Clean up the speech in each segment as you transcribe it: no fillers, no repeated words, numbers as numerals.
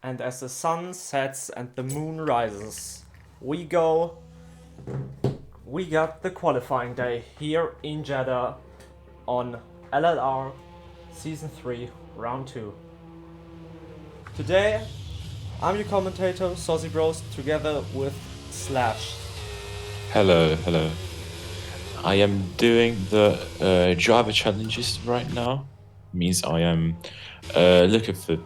And as the sun sets and the moon rises, we got the qualifying day here in Jeddah on LLR Season 3, Round 2. Today, I'm your commentator, Saucy Bros, together with Slash. Hello, hello. I am doing the Java challenges right now. Means I am looking for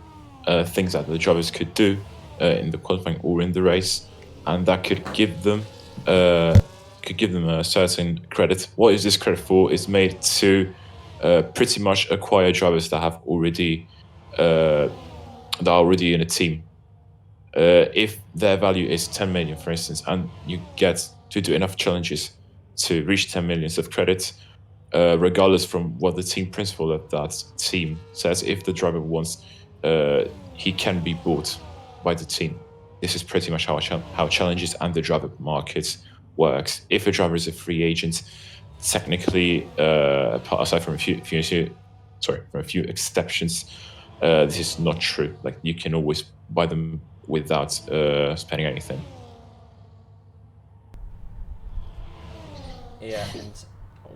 things that the drivers could do in the qualifying or in the race, and that could give them a certain credit. What is this credit for? It's made to pretty much acquire drivers that have already that are already in a team. If their value is 10 million, for instance, and you get to do enough challenges to reach 10 millions of credit, regardless from what the team principal of that team says, if the driver wants, he can be bought by the team. This is pretty much how challenges and the driver market works. If a driver is a free agent, technically, aside from a few exceptions, this is not true. Like, you can always buy them without spending anything. Yeah, and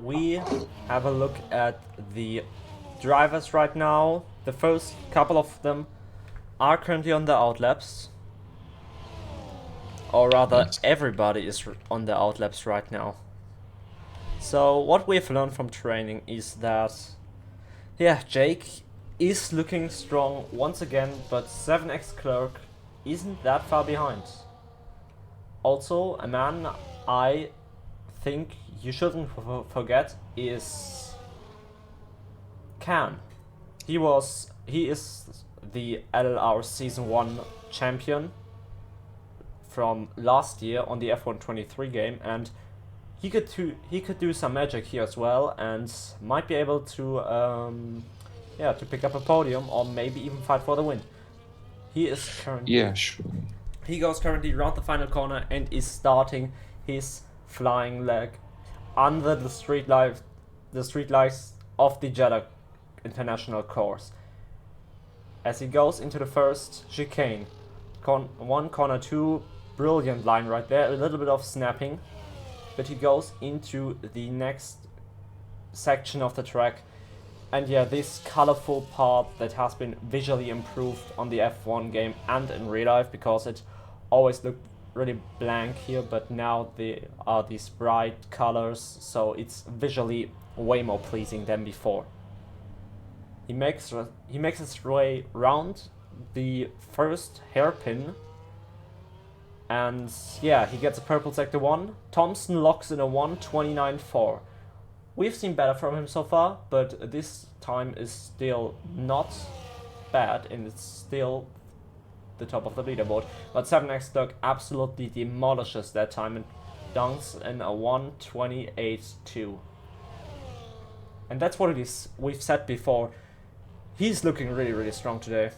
we have a look at the drivers right now. The first couple of them are currently on the outlaps. Or rather, Yes. everybody is on the outlaps right now. So, what we've learned from training is that, yeah, Jake is looking strong once again, but 7x Clerk isn't that far behind. Also, a man I think you shouldn't forget is Can. He is the LLR Season 1 champion from last year on the F123 game, and he could do some magic here as well, and might be able to to pick up a podium or maybe even fight for the win. He is currently Yeah, sure. he goes currently around the final corner and is starting his flying leg under the street lights of the Jeddah International Course. As he goes into the first chicane, corner 2, brilliant line right there, a little bit of snapping, but he goes into the next section of the track. And yeah, this colorful part that has been visually improved on the F1 game and in real life, because it always looked really blank here, but now there are these bright colors, so it's visually way more pleasing than before. He makes his way round the first hairpin, and yeah, he gets a purple sector 1. Thompson locks in a 1:29.4. We've seen better from him so far, but this time is still not bad, and it's still the top of the leaderboard. But 7x Doug absolutely demolishes that time and dunks in a 1:28.2. And that's what it is. We've said before, he's looking really, really strong today.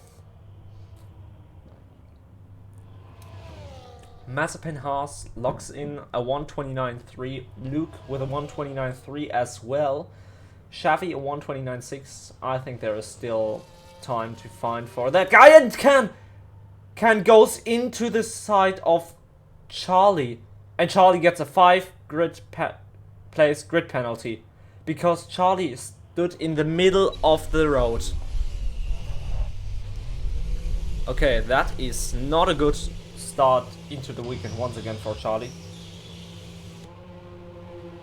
Mazepin Haas locks in a 1:29.3. Luke with a 1:29.3 as well. Xavi a 1:29.6. I think there is still time to find for that guy, and Can goes into the side of Charlie, and Charlie gets a 5 place grid penalty because Charlie stood in the middle of the road. Okay, that is not a good start into the weekend once again for Charlie.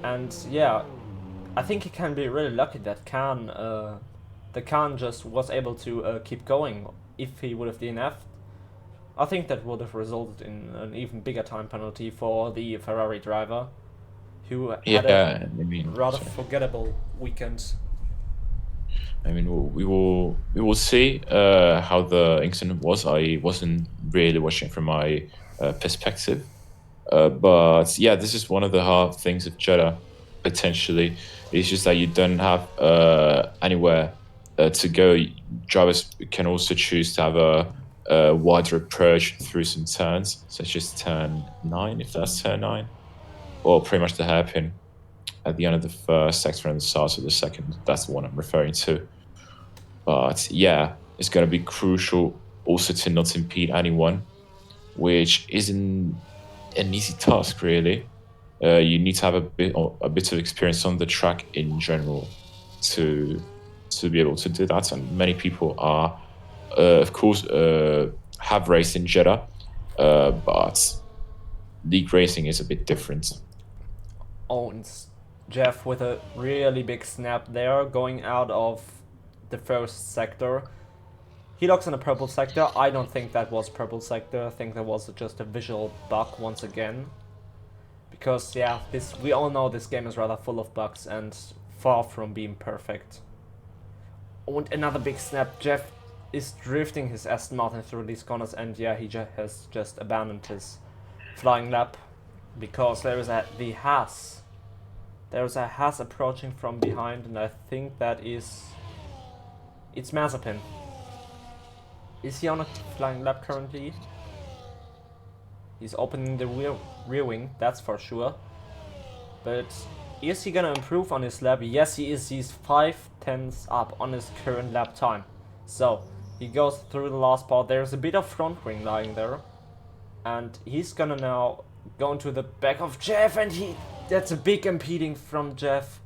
And yeah, I think he can be really lucky that Khan just was able to keep going. If he would have DNF'd, I think that would have resulted in an even bigger time penalty for the Ferrari driver, who had Yeah, rather forgettable weekend. I mean, we will see how the incident was. I wasn't really watching from my perspective, but yeah, this is one of the hard things of Jeddah. Potentially, it's just that you don't have anywhere to go. Drivers can also choose to have a wider approach through some turns, such as turn 9, if that's turn 9, or pretty much the hairpin at the end of the first sector and the start of the second. That's the one I'm referring to. But yeah, it's going to be crucial also to not impede anyone, which isn't an easy task, really. You need to have a bit of experience on the track in general to be able to do that. And many people are, of course, have raced in Jeddah, but league racing is a bit different. Owns Jeff with a really big snap there, going out of the first sector. He locks in a purple sector. I don't think that was purple sector. I think that was just a visual bug once again. Because yeah, this we all know this game is rather full of bugs and far from being perfect. And another big snap. Jeff is drifting his Aston Martin through these corners, and yeah, he has just abandoned his flying lap because there is the Haas. There is a Haas approaching from behind, and I think that is it's Mazepin. Is he on a flying lap currently? He's opening the rear wing, that's for sure. But is he gonna improve on his lap? Yes, he is. He's 5/10 up on his current lap time. So he goes through the last part. There's a bit of front wing lying there, and he's gonna now go into the back of Jeff, and that's a big impeding from Jeff.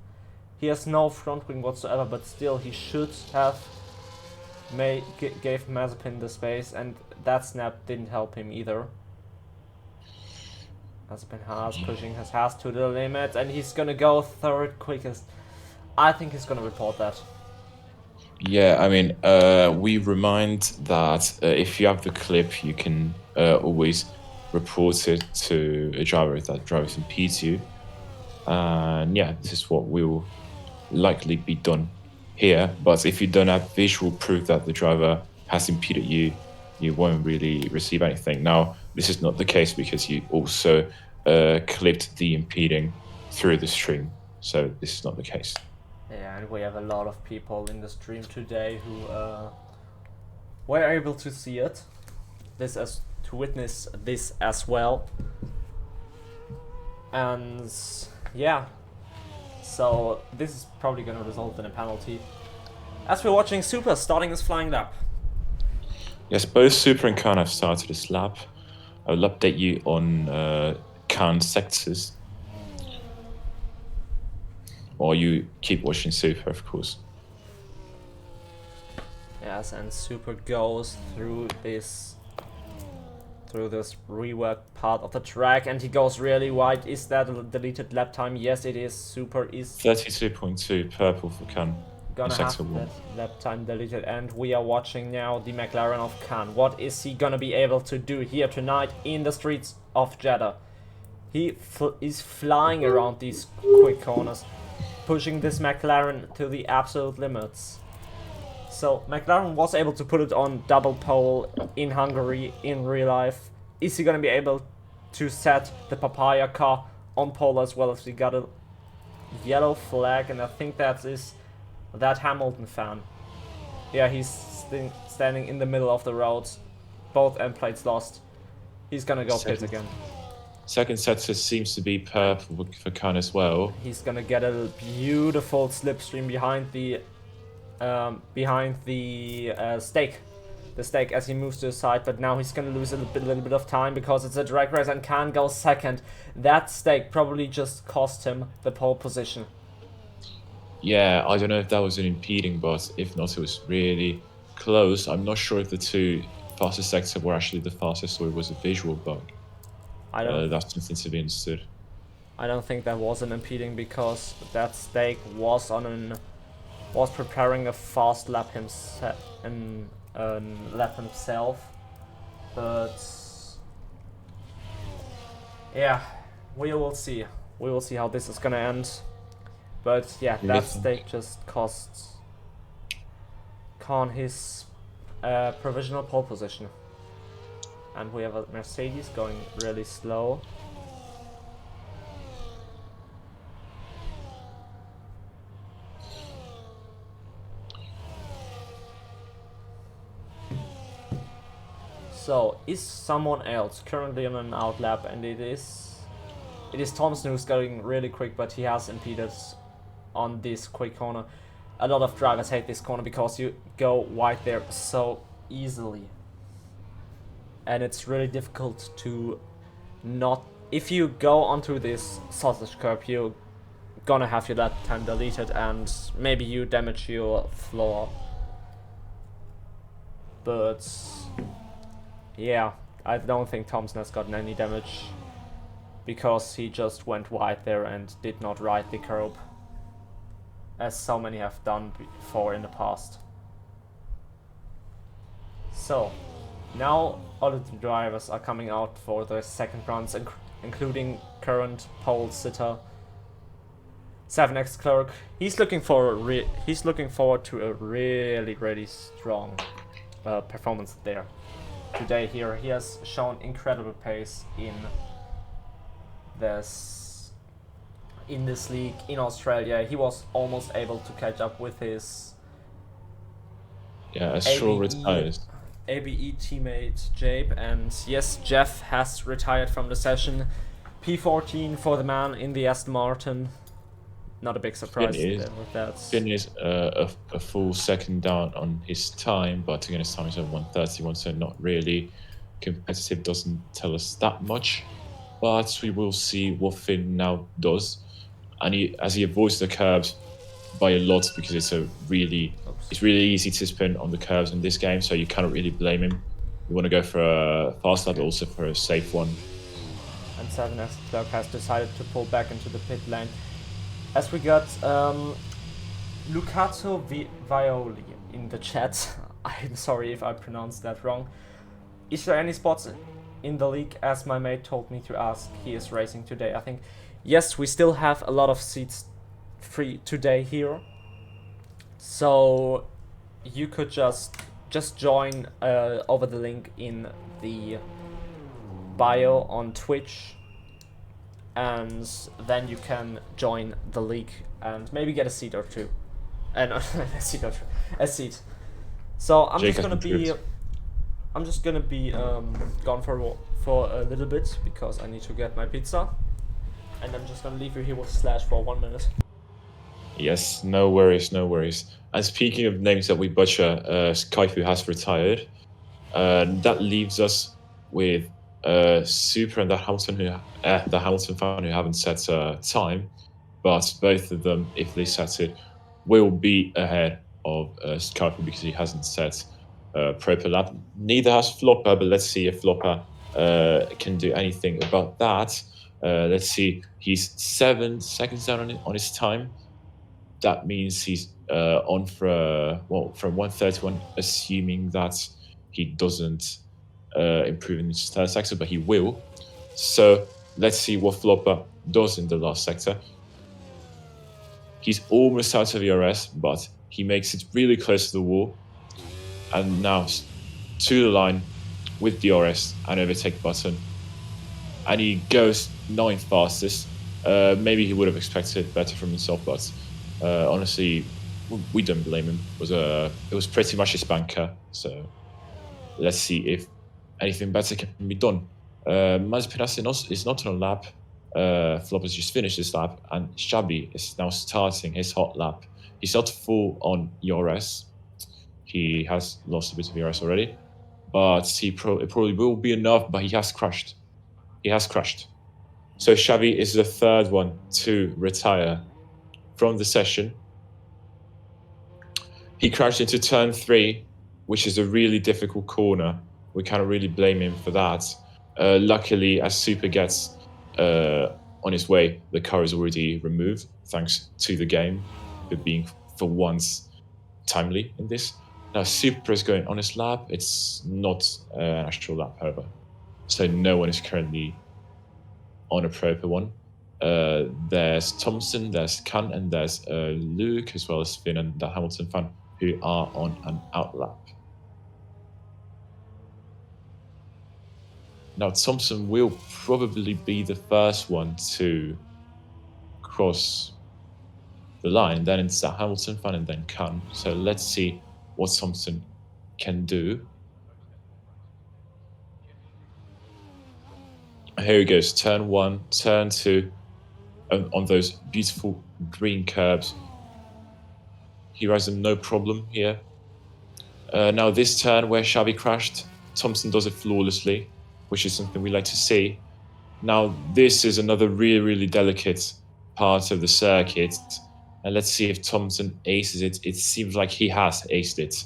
He has no front wing whatsoever, but still he should have gave Mazepin the space, and that snap didn't help him either. Mazepin has pushing his Haas to the limit, and he's gonna go third quickest. I think he's gonna report that. Yeah, I mean, we remind that if you have the clip, you can always report it to a driver if that driver impedes you. And yeah, this is what will likely be done here. But if you don't have visual proof that the driver has impeded you, you won't really receive anything. Now, this is not the case because you also clipped the impeding through the stream. So this is not the case. Yeah, and we have a lot of people in the stream today who were able to see it. To witness this as well. And yeah, so this is probably going to result in a penalty. As we're watching Super starting his flying lap. Yes, both Super and Khan have started his lap. I will update you on Khan's sectors. Or you keep watching Super, of course. Yes, and Super goes through this reworked part of the track, and he goes really wide. Is that a deleted lap time? Yes, it is. Super is 32.2 purple for Khan. Gonna have that lap time deleted, and we are watching now the McLaren of Khan. What is he gonna be able to do here tonight in the streets of Jeddah? He is flying around these quick corners, pushing this McLaren to the absolute limits. So McLaren was able to put it on double pole in Hungary in real life. Is he gonna be able to set the Papaya car on pole as well? As we got a yellow flag, and I think that is that Hamilton fan. Yeah, he's standing in the middle of the road. Both end plates lost. He's gonna go pit again. Second sector seems to be purple for Khan as well. He's gonna get a beautiful slipstream behind the stake. The stake as he moves to the side, but now he's gonna lose a little bit of time because it's a drag race and Khan goes second. That stake probably just cost him the pole position. Yeah, I don't know if that was an impeding, but if not, it was really close. I'm not sure if the two fastest sectors were actually the fastest or it was a visual bug. That's something to be understood. I don't think that was an impeding because that stake was preparing a fast lap himself, but yeah, we will see. We will see how this is gonna end. But yeah, that stake just costs Khan his provisional pole position. And we have a Mercedes going really slow. So, is someone else currently on an out lap? And it is Thompson who's going really quick, but he has impeded on this quick corner. A lot of drivers hate this corner because you go wide there so easily. and it's really difficult to not. If you go onto this sausage curb, you're gonna have your lap time deleted, and maybe you damage your floor. But yeah, I don't think Thompson has gotten any damage because he just went wide there and did not ride the curb, as so many have done before in the past. So now all of the drivers are coming out for the second runs, including current pole sitter 7x Clerk. He's looking forward to a really strong performance there today. Here he has shown incredible pace in this league in Australia. He was almost able to catch up with his Stroll retires. ABE teammate Jabe, and yes, Jeff has retired from the session. P14 for the man in the Aston Martin. Not a big surprise with that. Finn is a full second down on his time, but again his time is at 1:31, so not really competitive. Doesn't tell us that much, but we will see what Finn now does. And as he avoids the curbs by a lot, because it's really easy to spin on the curves in this game, so you cannot really blame him. You want to go for a fast lap, but also for a safe one. And 7S Clerk has decided to pull back into the pit lane. As we got Lucato Violi in the chat. I'm sorry if I pronounced that wrong. Is there any spots in the league, as my mate told me to ask? He is racing today, I think. Yes, we still have a lot of seats free today here. So you could just join over the link in the bio on Twitch, and then you can join the league and maybe get a seat or two. A seat. So I'm just gonna be gone for a little bit because I need to get my pizza, and I'm just gonna leave you here with Slash for 1 minute. Yes, no worries. And speaking of names that we butcher, Skyfu has retired. That leaves us with Super and the Hamilton fan who haven't set time, but both of them, if they set it, will be ahead of Skyfu because he hasn't set proper lap. Neither has Flopper, but let's see if Flopper can do anything about that. Let's see, he's 7 seconds down on his time. That means he's on for from 131, assuming that he doesn't improve in his third sector, but he will. So let's see what Flopper does in the last sector. He's almost out of ERS, but he makes it really close to the wall, and now to the line with DRS and overtake button, and he goes 9th fastest. Maybe he would have expected better from himself, but honestly, we don't blame him. It was pretty much his banker, so let's see if anything better can be done. Mazepin is not on a lap. Flopper's just finished his lap, and Shabby is now starting his hot lap. He's not full on ERS. He has lost a bit of ERS already, but it probably will be enough, but he has crashed. So Shabby is the third one to retire from the session. He crashed into turn 3, which is a really difficult corner. We cannot really blame him for that. Luckily, as Super gets on his way, the car is already removed, thanks to the game for being, for once, timely in this. Now Super is going on his lap. It's not an actual lap, however. So no one is currently on a proper one. There's Thompson, there's Kant, and there's Luke, as well as Finn and the Hamilton fan, who are on an outlap. Now Thompson will probably be the first one to cross the line, then it's the Hamilton fan and then Kant. So let's see what Thompson can do. Here he goes, turn 1, turn 2, on those beautiful green curbs. He rides them no problem here. Now this turn where Shabby crashed, Thompson does it flawlessly, which is something we like to see. Now, this is another really, really delicate part of the circuit. And let's see if Thompson aces it. It seems like he has aced it.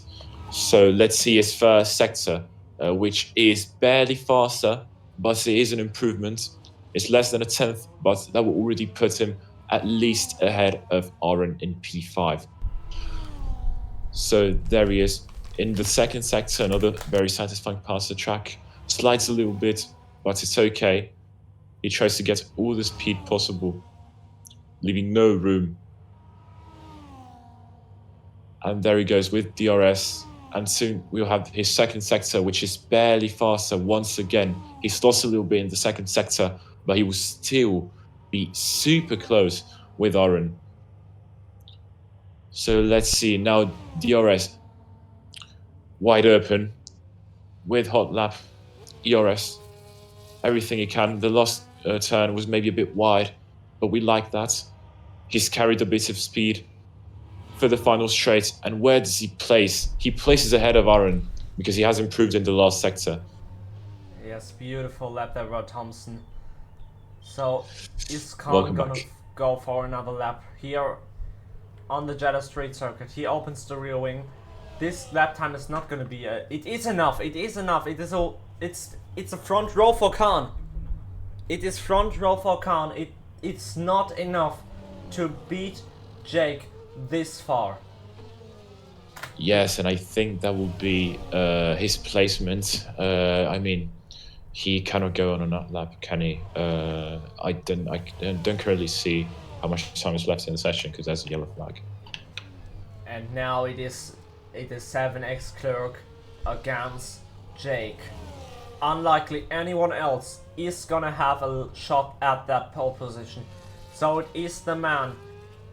So let's see his first sector, which is barely faster, but it is an improvement. It's less than a tenth, but that will already put him at least ahead of Aaron in P5. So there he is. In the second sector, another very satisfying pass to track. Slides a little bit, but it's okay. He tries to get all the speed possible, leaving no room. And there he goes with DRS. And soon we'll have his second sector, which is barely faster once again. He's lost a little bit in the second sector, but he will still be super close with Aaron. So let's see. Now DRS wide open with hot lap. ERS everything he can. The last turn was maybe a bit wide, but we like that. He's carried a bit of speed for the final straight. And where does he place? He places ahead of Aaron because he has improved in the last sector. Yes, beautiful lap there by Thompson. So is Khan Welcome gonna back. go for another lap here on the Jeddah Street Circuit? He opens the rear wing. This lap time is not gonna be it is enough. It is enough. It is a it's a front row for Khan. It is front row for Khan. It's not enough to beat Jake this far. Yes, and I think that will be his placement. I mean, he cannot go on a lap, can he? I don't currently see how much time is left in the session because there's a yellow flag. And now it is 7x Clerk against Jake. Unlikely anyone else is gonna have a shot at that pole position. So it is the man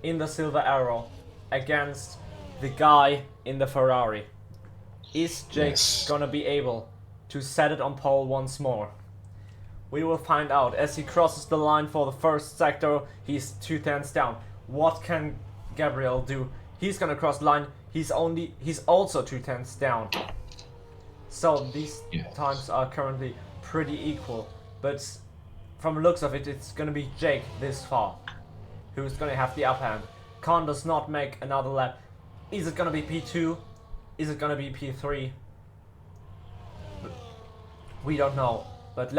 in the silver arrow against the guy in the Ferrari. Is Jake gonna be able to set it on pole once more? We will find out as he crosses the line for the first sector. He's 2/10 down. What can Gabriel do? He's gonna cross the line. He's also 2/10 down. So these times are currently pretty equal. But from the looks of it, it's gonna be Jake this far who's gonna have the upper hand. Khan does not make another lap. Is it gonna be P2? Is it gonna be P3? We don't know. But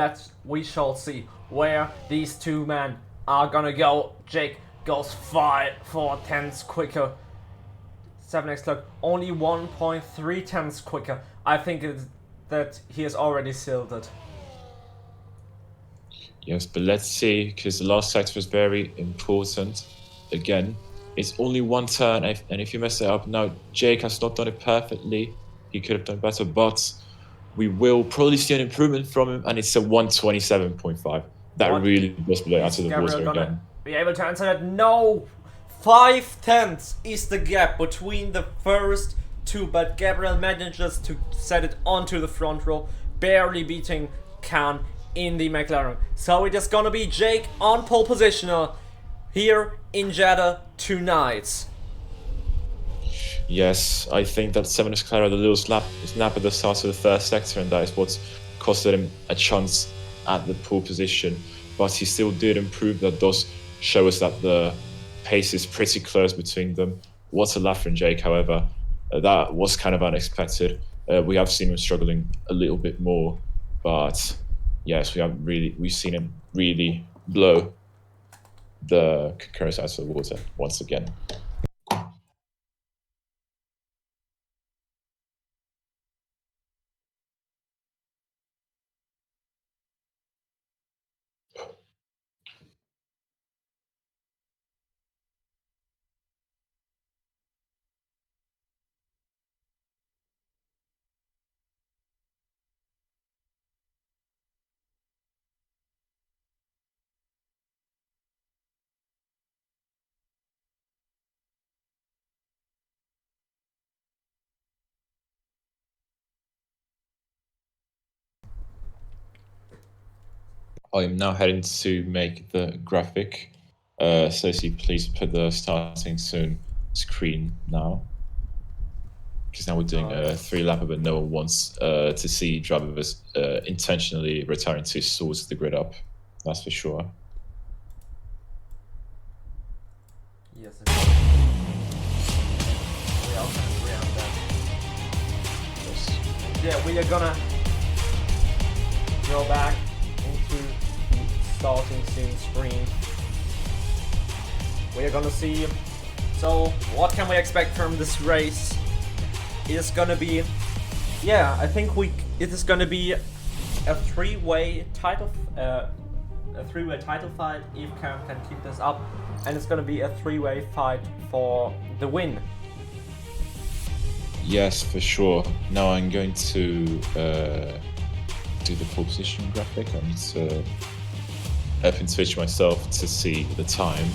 we shall see where these two men are gonna go. Jake goes 4 tenths quicker. 7x Clerk only 1.3 tenths quicker. I think that he has already sealed it. Yes, but let's see, because the last sector was very important. Again, it's only one turn, and if you mess it up, now Jake has not done it perfectly. He could have done better, but we will probably see an improvement from him, and it's a 127.5. That really was below out of the water again. Be able to answer that? No! 5 tenths is the gap between the first two, but Gabriel manages to set it onto the front row, barely beating Khan in the McLaren. So it is gonna be Jake on pole position here in Jeddah tonight. Yes, I think that 7x Clerc had a little snap at the start of the first sector, and that is what costed him a chance at the pole position. But he still did improve. That does show us that the pace is pretty close between them. What a lap from Jake, however. That was kind of unexpected. We have seen him struggling a little bit more, but yes, we've seen him really blow the concurrence out of the water once again. I'm now heading to make the graphic. Stacey, please put the starting soon screen now. because now we're doing a 3-lapper, but no one wants to see drivers intentionally retiring towards the grid up. That's for sure. Yes, we all can agree on that. Yes. Yeah, we are gonna go back into the starting soon screen. We are gonna see. So, what can we expect from this race? It's gonna be, yeah, I think it is gonna be a three-way title fight if Cam can keep this up, and it's gonna be a three-way fight for the win. Yes, for sure. Now I'm going to do the pole position graphic. I need to open switch myself to see the time.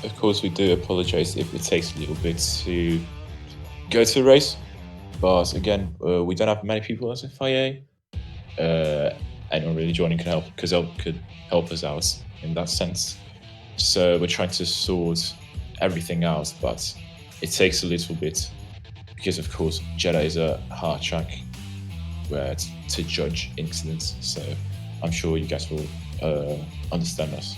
of course, we do apologize if it takes a little bit to go to the race. But again, we don't have many people as FIA. Anyone really joining could help us out in that sense. So we're trying to sort everything out, but it takes a little bit because, of course, Jeddah is a hard track where to judge incidents. So I'm sure you guys will understand us.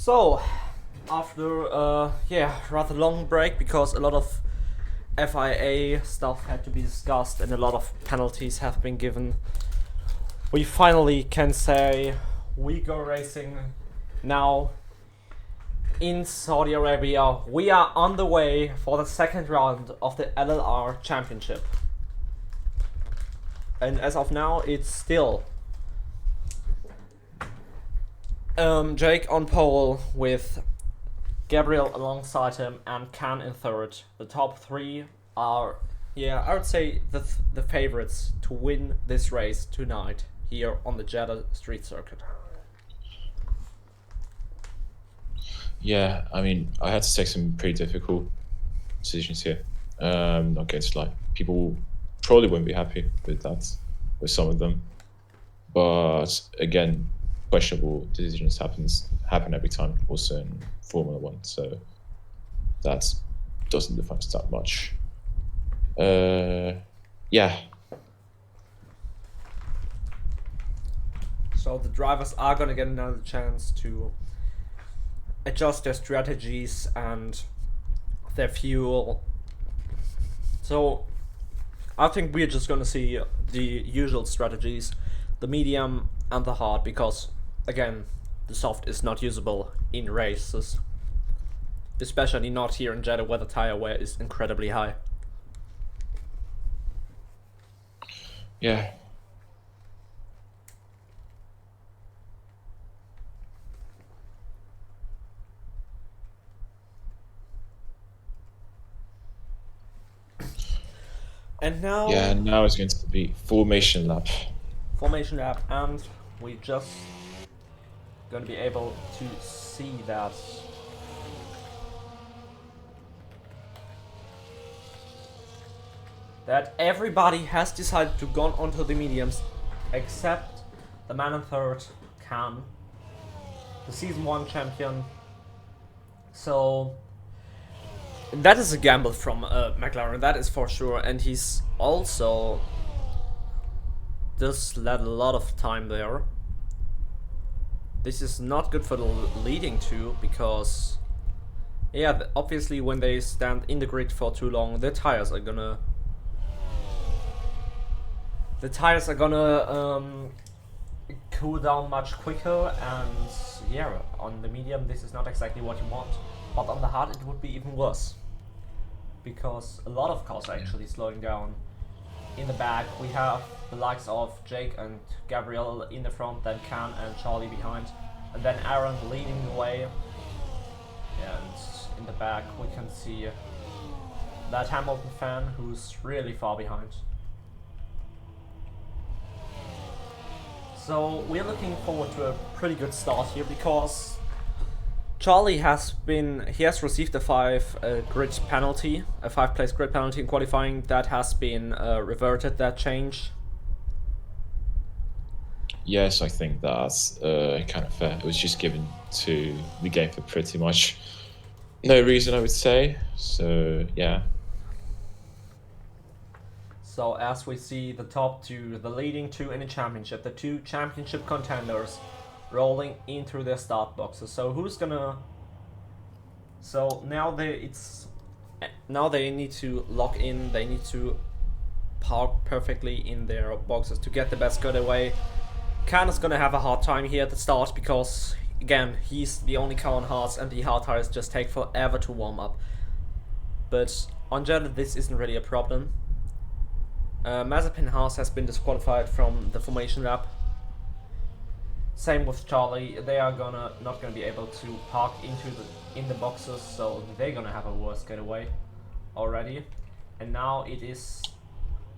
So, after rather long break because a lot of FIA stuff had to be discussed and a lot of penalties have been given, we finally can say we go racing now in Saudi Arabia. We are on the way for the second round of the LLR Championship. And as of now, it's still Jake on pole with Gabriel alongside him and Can in third. The top three are, I would say the favorites to win this race tonight here on the Jeddah street circuit. Yeah, I mean, I had to take some pretty difficult decisions here. Against like people probably won't be happy with that, with some of them, but again, questionable decisions happen every time, also in Formula One. So that doesn't define us that much. Yeah. So the drivers are gonna get another chance to adjust their strategies and their fuel. So I think we're just gonna see the usual strategies, the medium and the hard, because again, the soft is not usable in races, especially not here in Jeddah where the tire wear is incredibly high. Yeah. And now... Yeah, now it's going to be formation lap. Formation lap, and we just gonna be able to see that everybody has decided to go onto the mediums except the man in third, Can, the season 1 champion. So that is a gamble from McLaren, that is for sure, and he's also just let a lot of time there. This is not good for the leading two, because obviously when they stand in the grid for too long, their tires are gonna cool down much quicker, and on the medium this is not exactly what you want, but on the hard it would be even worse, because a lot of cars are actually slowing down. In the back we have the likes of Jake and Gabriel in the front, then Can and Charlie behind, and then Aaron leading the way. And in the back we can see that Hamilton fan who's really far behind. So we're looking forward to a pretty good start here, because Charlie has received a 5 grid penalty, a 5-place grid penalty in qualifying. That has been reverted, that change. Yes, I think that's kind of fair. It was just given to the game for pretty much no reason, I would say. So, yeah. So as we see the top two, the leading two in the championship, the two championship contenders rolling into their start boxes. So who's gonna... So now they need to lock in, they need to park perfectly in their boxes to get the best getaway. Can is gonna have a hard time here at the start, because again, he's the only car on hards and the hard tires just take forever to warm up. But on Jeddah this isn't really a problem. Mazepin Haas has been disqualified from the formation lap. Same with Charlie. They are not gonna be able to park in the boxes, so they're gonna have a worse getaway already. And now it is,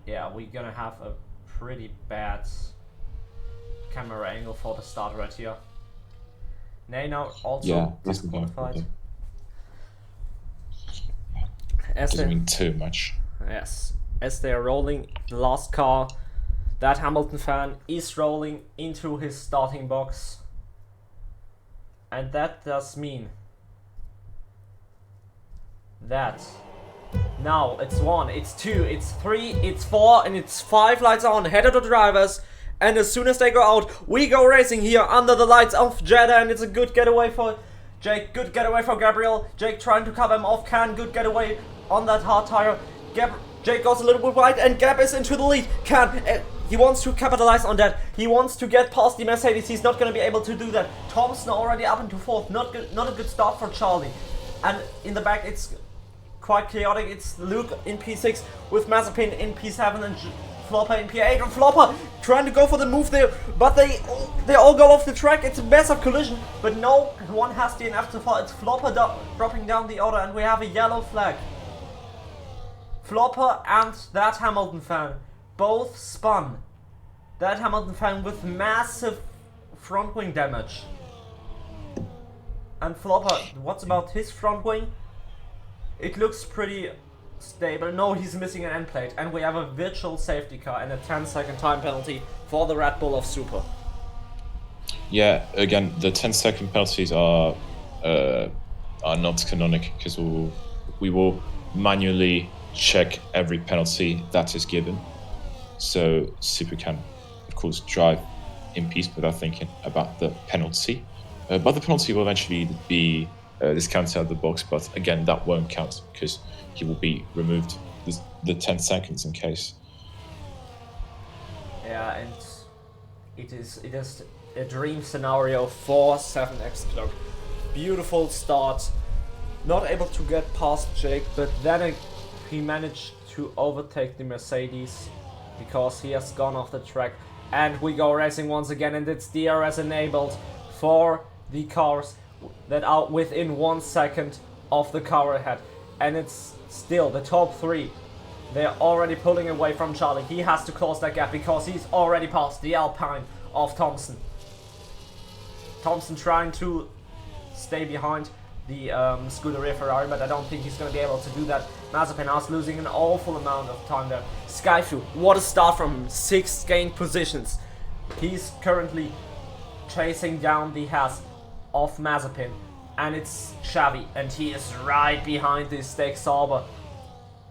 we're gonna have a pretty bad camera angle for the start right here. They now also disqualified. Doesn't mean too much. Yes, as they are rolling, the last car, that Hamilton fan, is rolling into his starting box. And that does mean that now it's 1, it's 2, it's 3, it's 4, and it's 5 lights on, head of the drivers. And as soon as they go out, we go racing here under the lights of Jeddah, and it's a good getaway for Jake, good getaway for Gabriel. Jake trying to cover him off. Can, good getaway on that hard tire. Jake goes a little bit wide and Gab is into the lead. Can, he wants to capitalize on that. He wants to get past the Mercedes. He's not going to be able to do that. Thompson already up into 4th. Not a good start for Charlie. And in the back it's quite chaotic. It's Luke in P6 with Mazepin in P7 and Flopper in P8. And Flopper trying to go for the move there, but they all go off the track. It's a massive collision, but no one has DNF to fall. It's Flopper dropping down the order and we have a yellow flag. Flopper and that Hamilton fan both spun. That Hamilton fan with massive front wing damage. And Flopper, what's about his front wing? It looks pretty stable. No, he's missing an end plate. And we have a virtual safety car and a 10-second time penalty for the Red Bull of Super. Yeah, again, the 10-second penalties are not canonic because we will manually check every penalty that is given. So Super can, of course, drive in peace without thinking about the penalty. But the penalty will eventually be discounted out of the box. But again, that won't count because he will be removed the 10 seconds in case. Yeah, and it is a dream scenario for 7X Clock. Beautiful start. Not able to get past Jake, but then he managed to overtake the Mercedes because he has gone off the track. And we go racing once again, and it's DRS enabled for the cars that are within 1 second of the car ahead. And it's still the top 3. They're already pulling away from Charlie. He has to close that gap because he's already past the Alpine of Thompson. Thompson trying to stay behind the Scuderia Ferrari, but I don't think he's going to be able to do that. Mazepin is losing an awful amount of time there. Skyfu, what a start from him. 6 gained positions. He's currently chasing down the Haas of Mazepin, and it's Xavi, and he is right behind the Steak Sauber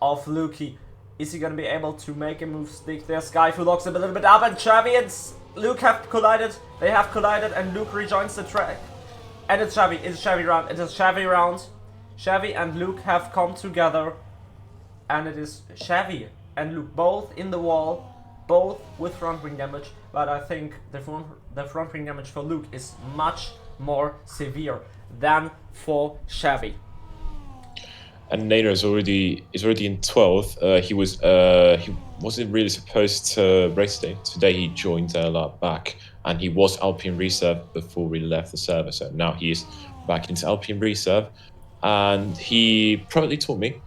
of Lukey. Is he going to be able to make a move stick there? Skyfu locks him a little bit up, and Xavi and Luke have collided. They have collided, and Luke rejoins the track. And it's Xavi. It's Xavi round. It is Xavi round. Xavi and Luke have come together, and it is Xavi and Luke both in the wall, both with front wing damage. But I think the front wing damage for Luke is much more severe than for Xavi. And Nader is already in 12th. He wasn't really supposed to race today. Today he joined LLR back, and he was Alpine Reserve before we left the server. So now he is back into Alpine Reserve, and he probably told me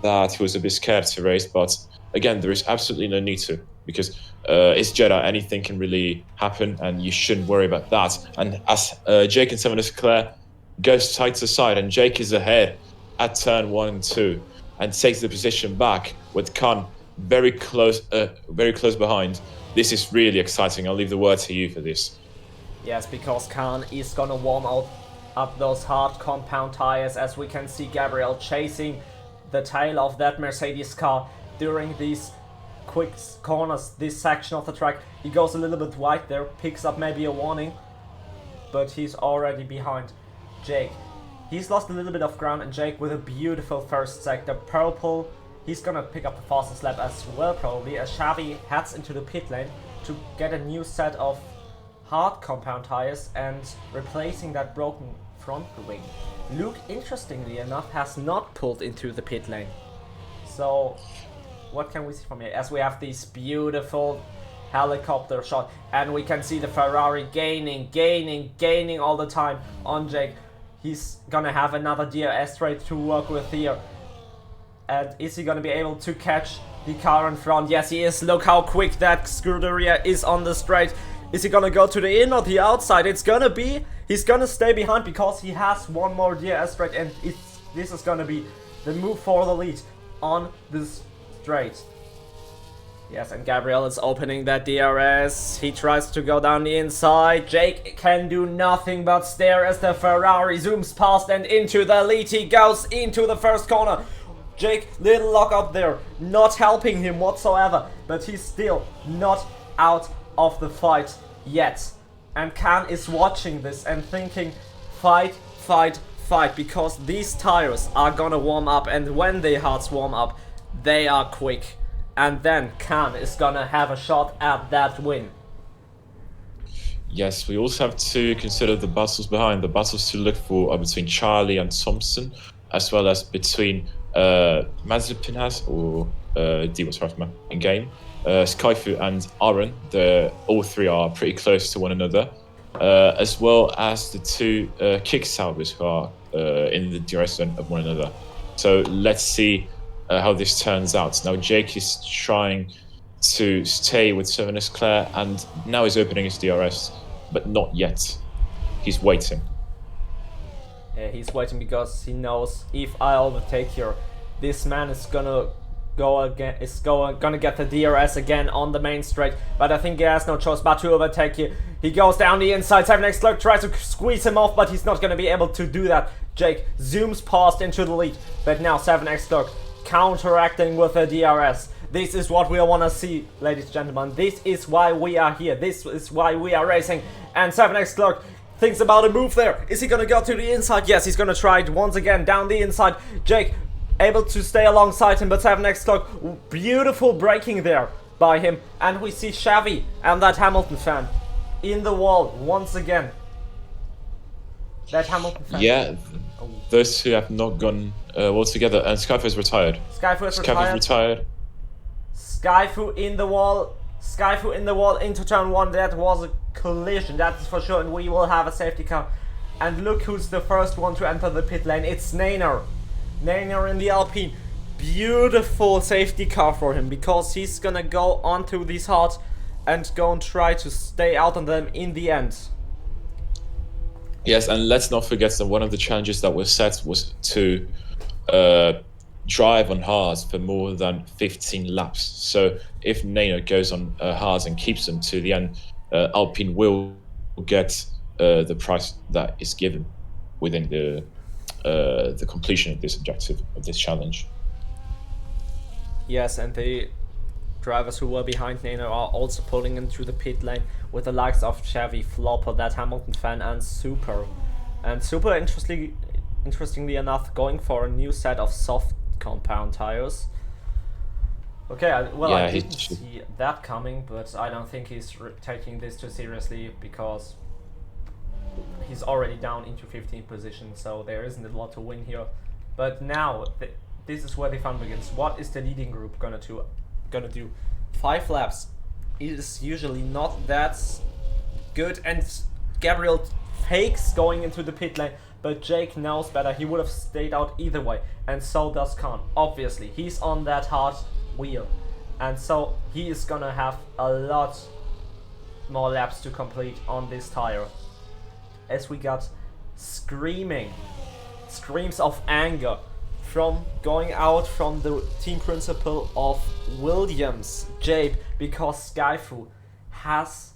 that he was a bit scared to race. But again, there is absolutely no need to, because it's Jeddah. Anything can really happen, and you shouldn't worry about that. And as Jake and Leclerc goes side to side, and Jake is ahead at turn 1 and 2 and takes the position back with Khan very close behind. This is really exciting. I'll leave the word to you for this. Yes, because Khan is gonna warm up those hard compound tires, as we can see Gabriel chasing the tail of that Mercedes car during these quick corners, this section of the track. He goes a little bit wide there, picks up maybe a warning, but he's already behind Jake. He's lost a little bit of ground, and Jake with a beautiful first sector. Purple, he's gonna pick up the fastest lap as well probably, as Xavi heads into the pit lane to get a new set of hard compound tires and replacing that broken front wing. Luke, interestingly enough, has not pulled into the pit lane. So what can we see from here? As we have this beautiful helicopter shot, and we can see the Ferrari gaining all the time on Jake. He's gonna have another DRS straight to work with here. And is he gonna be able to catch the car in front? Yes, he is. Look how quick that Scuderia is on the straight. Is he gonna go to the in or the outside? It's gonna be, he's gonna stay behind because he has one more DRS straight, and this is gonna be the move for the lead on this straight. Yes, and Gabriel is opening that DRS. He tries to go down the inside. Jake can do nothing but stare as the Ferrari zooms past and into the lead. He goes into the first corner. Jake, little lock up there, not helping him whatsoever, but he's still not out of the fight yet. And Khan is watching this and thinking, fight fight, fight, because these tires are gonna warm up, and when the hards warm up, they are quick. And then Khan is gonna have a shot at that win. Yes, we also have to consider the battles behind. The battles to look for are between Charlie and Thompson, as well as between Mazepin or D was right in game, Skyfu and Aaron. All three are pretty close to one another, as well as the two kick salvers who are in the direction of one another. So let's see how this turns out. Now Jake is trying to stay with 7 Leclerc, and now he's opening his DRS, but not yet. He's waiting. Yeah, he's waiting because he knows if I overtake here, this man is gonna go again. Gonna get the DRS again on the main straight. But I think he has no choice but to overtake here. He goes down the inside. 7 Leclerc tries to squeeze him off, but he's not gonna be able to do that. Jake zooms past into the lead, but now 7 Leclerc counteracting with a DRS. This is what we want to see, ladies and gentlemen. This is why we are here. This is why we are racing. And 7 Leclerc thinks about a move there. Is he going to go to the inside? Yes, he's going to try it once again down the inside. Jake able to stay alongside him, but 7 Leclerc, beautiful braking there by him. And we see Xavi and that Hamilton fan in the wall once again. That Hamilton fan. Yeah, those two have not gone well together. And Skyfu is retired. Skyfu is retired. Skyfu in the wall. Skyfu in the wall into turn 1. That was a collision, that's for sure. And we will have a safety car. And look who's the first one to enter the pit lane. It's Nainer. Nainer in the Alpine. Beautiful safety car for him, because he's gonna go onto these hards and go and try to stay out on them in the end. Yes, and let's not forget that one of the challenges that was set was to drive on hards for more than 15 laps. So if Nainer goes on hards and keeps them to the end, Alpine will get the price that is given within the completion of this objective, of this challenge. Yes, and the drivers who were behind Nainer are also pulling into the pit lane, with the likes of Xavi, Flopper, that Hamilton fan, and Super. And Super, interestingly enough, going for a new set of soft compound tires. Okay, I didn't see that coming, but I don't think he's taking this too seriously, because he's already down into 15th position, so there isn't a lot to win here. But now, this is where the fun begins. What is the leading group gonna do? 5 laps. It is usually not that good, and Gabriel fakes going into the pit lane, but Jake knows better. He would have stayed out either way, and so does Khan. Obviously, he's on that hard wheel, and so he is gonna have a lot more laps to complete on this tire. As we got screams of anger from going out from the team principal of Williams, Jabe, because Skyfu has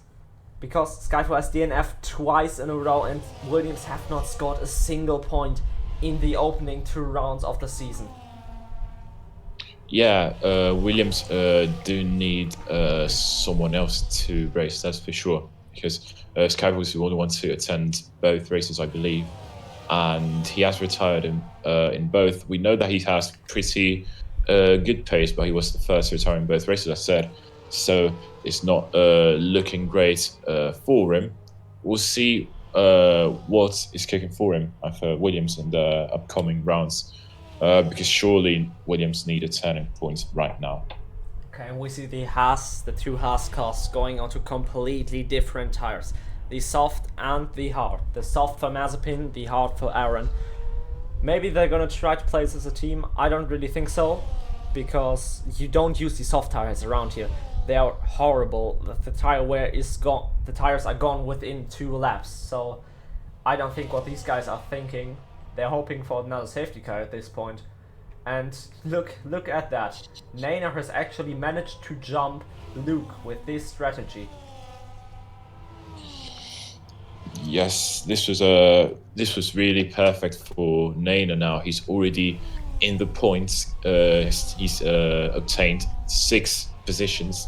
DNF twice in a row, and Williams have not scored a single point in the opening 2 rounds of the season. Yeah, Williams do need someone else to race, that's for sure, because Skyfu was the only one to attend both races, I believe, and he has retired in both. We know that he has pretty good pace, but he was the first to retire in both races, I said. So it's not looking great for him. We'll see what is kicking for him for Williams in the upcoming rounds, because surely Williams need a turning point right now. Okay, and we see the two Haas cars going onto completely different tires. The soft and the hard. The soft for Mazepin, the hard for Aaron. Maybe they're gonna try to play this as a team. I don't really think so, because you don't use the soft tires around here. They are horrible. The tire wear is gone. The tires are gone within 2 laps. So I don't think what these guys are thinking. They're hoping for another safety car at this point. And look at that. Nainer has actually managed to jump Luke with this strategy. Yes, this was really perfect for Nainer. Now he's already in the points. He's obtained 6 positions.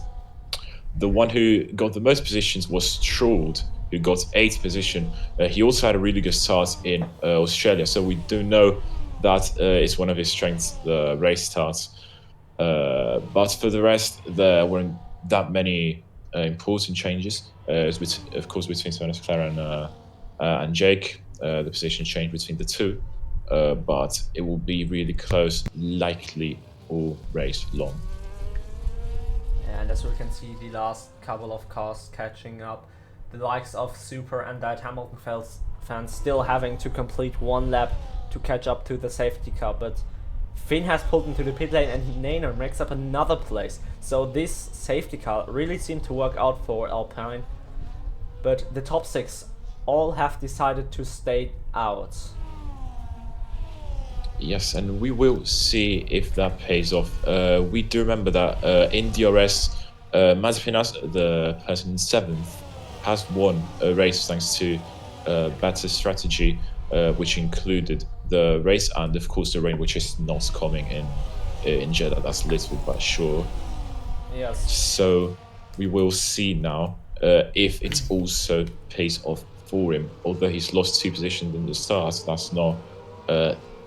The one who got the most positions was Strolled who got 8th position. He also had a really good start in Australia, so we do know that is one of his strengths, the race starts. But for the rest, there weren't that many important changes. Of course, between Leclerc and Jake, the position changed between the two, but it will be really close, likely all race long. And as we can see, the last couple of cars catching up, the likes of Super and that Hamilton fans still having to complete one lap to catch up to the safety car, but Finn has pulled into the pit lane and Nainer makes up another place. So this safety car really seemed to work out for Alpine, but the top 6 all have decided to stay out. Yes, and we will see if that pays off. We do remember that in DRS, Mazepin, the person in 7th, has won a race thanks to better strategy, which included the race and, of course, the rain, which is not coming in Jeddah. That's little but sure. Yes. So we will see now if it also pays off for him. Although he's lost 2 positions in the start, that's not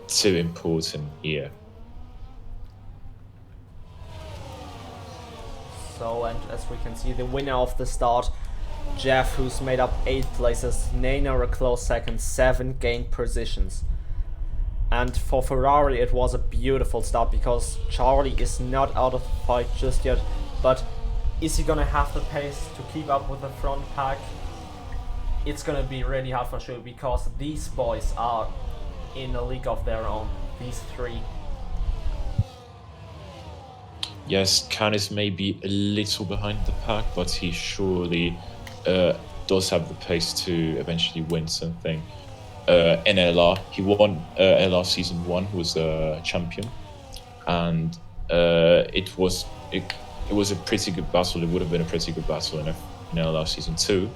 too important here. So, and as we can see, the winner of the start, Jeff, who's made up 8 places, Nainer a close second, 7 gained positions. And for Ferrari it was a beautiful start because Charlie is not out of the fight just yet, but is he gonna have the pace to keep up with the front pack? It's gonna be really hard for sure because these boys are in a league of their own, these 3. Yes, Khan is maybe a little behind the pack, but he surely does have the pace to eventually win something. In LLR, he won LLR season 1, was a champion, and it was a pretty good battle. It would have been a pretty good battle in LLR season 2.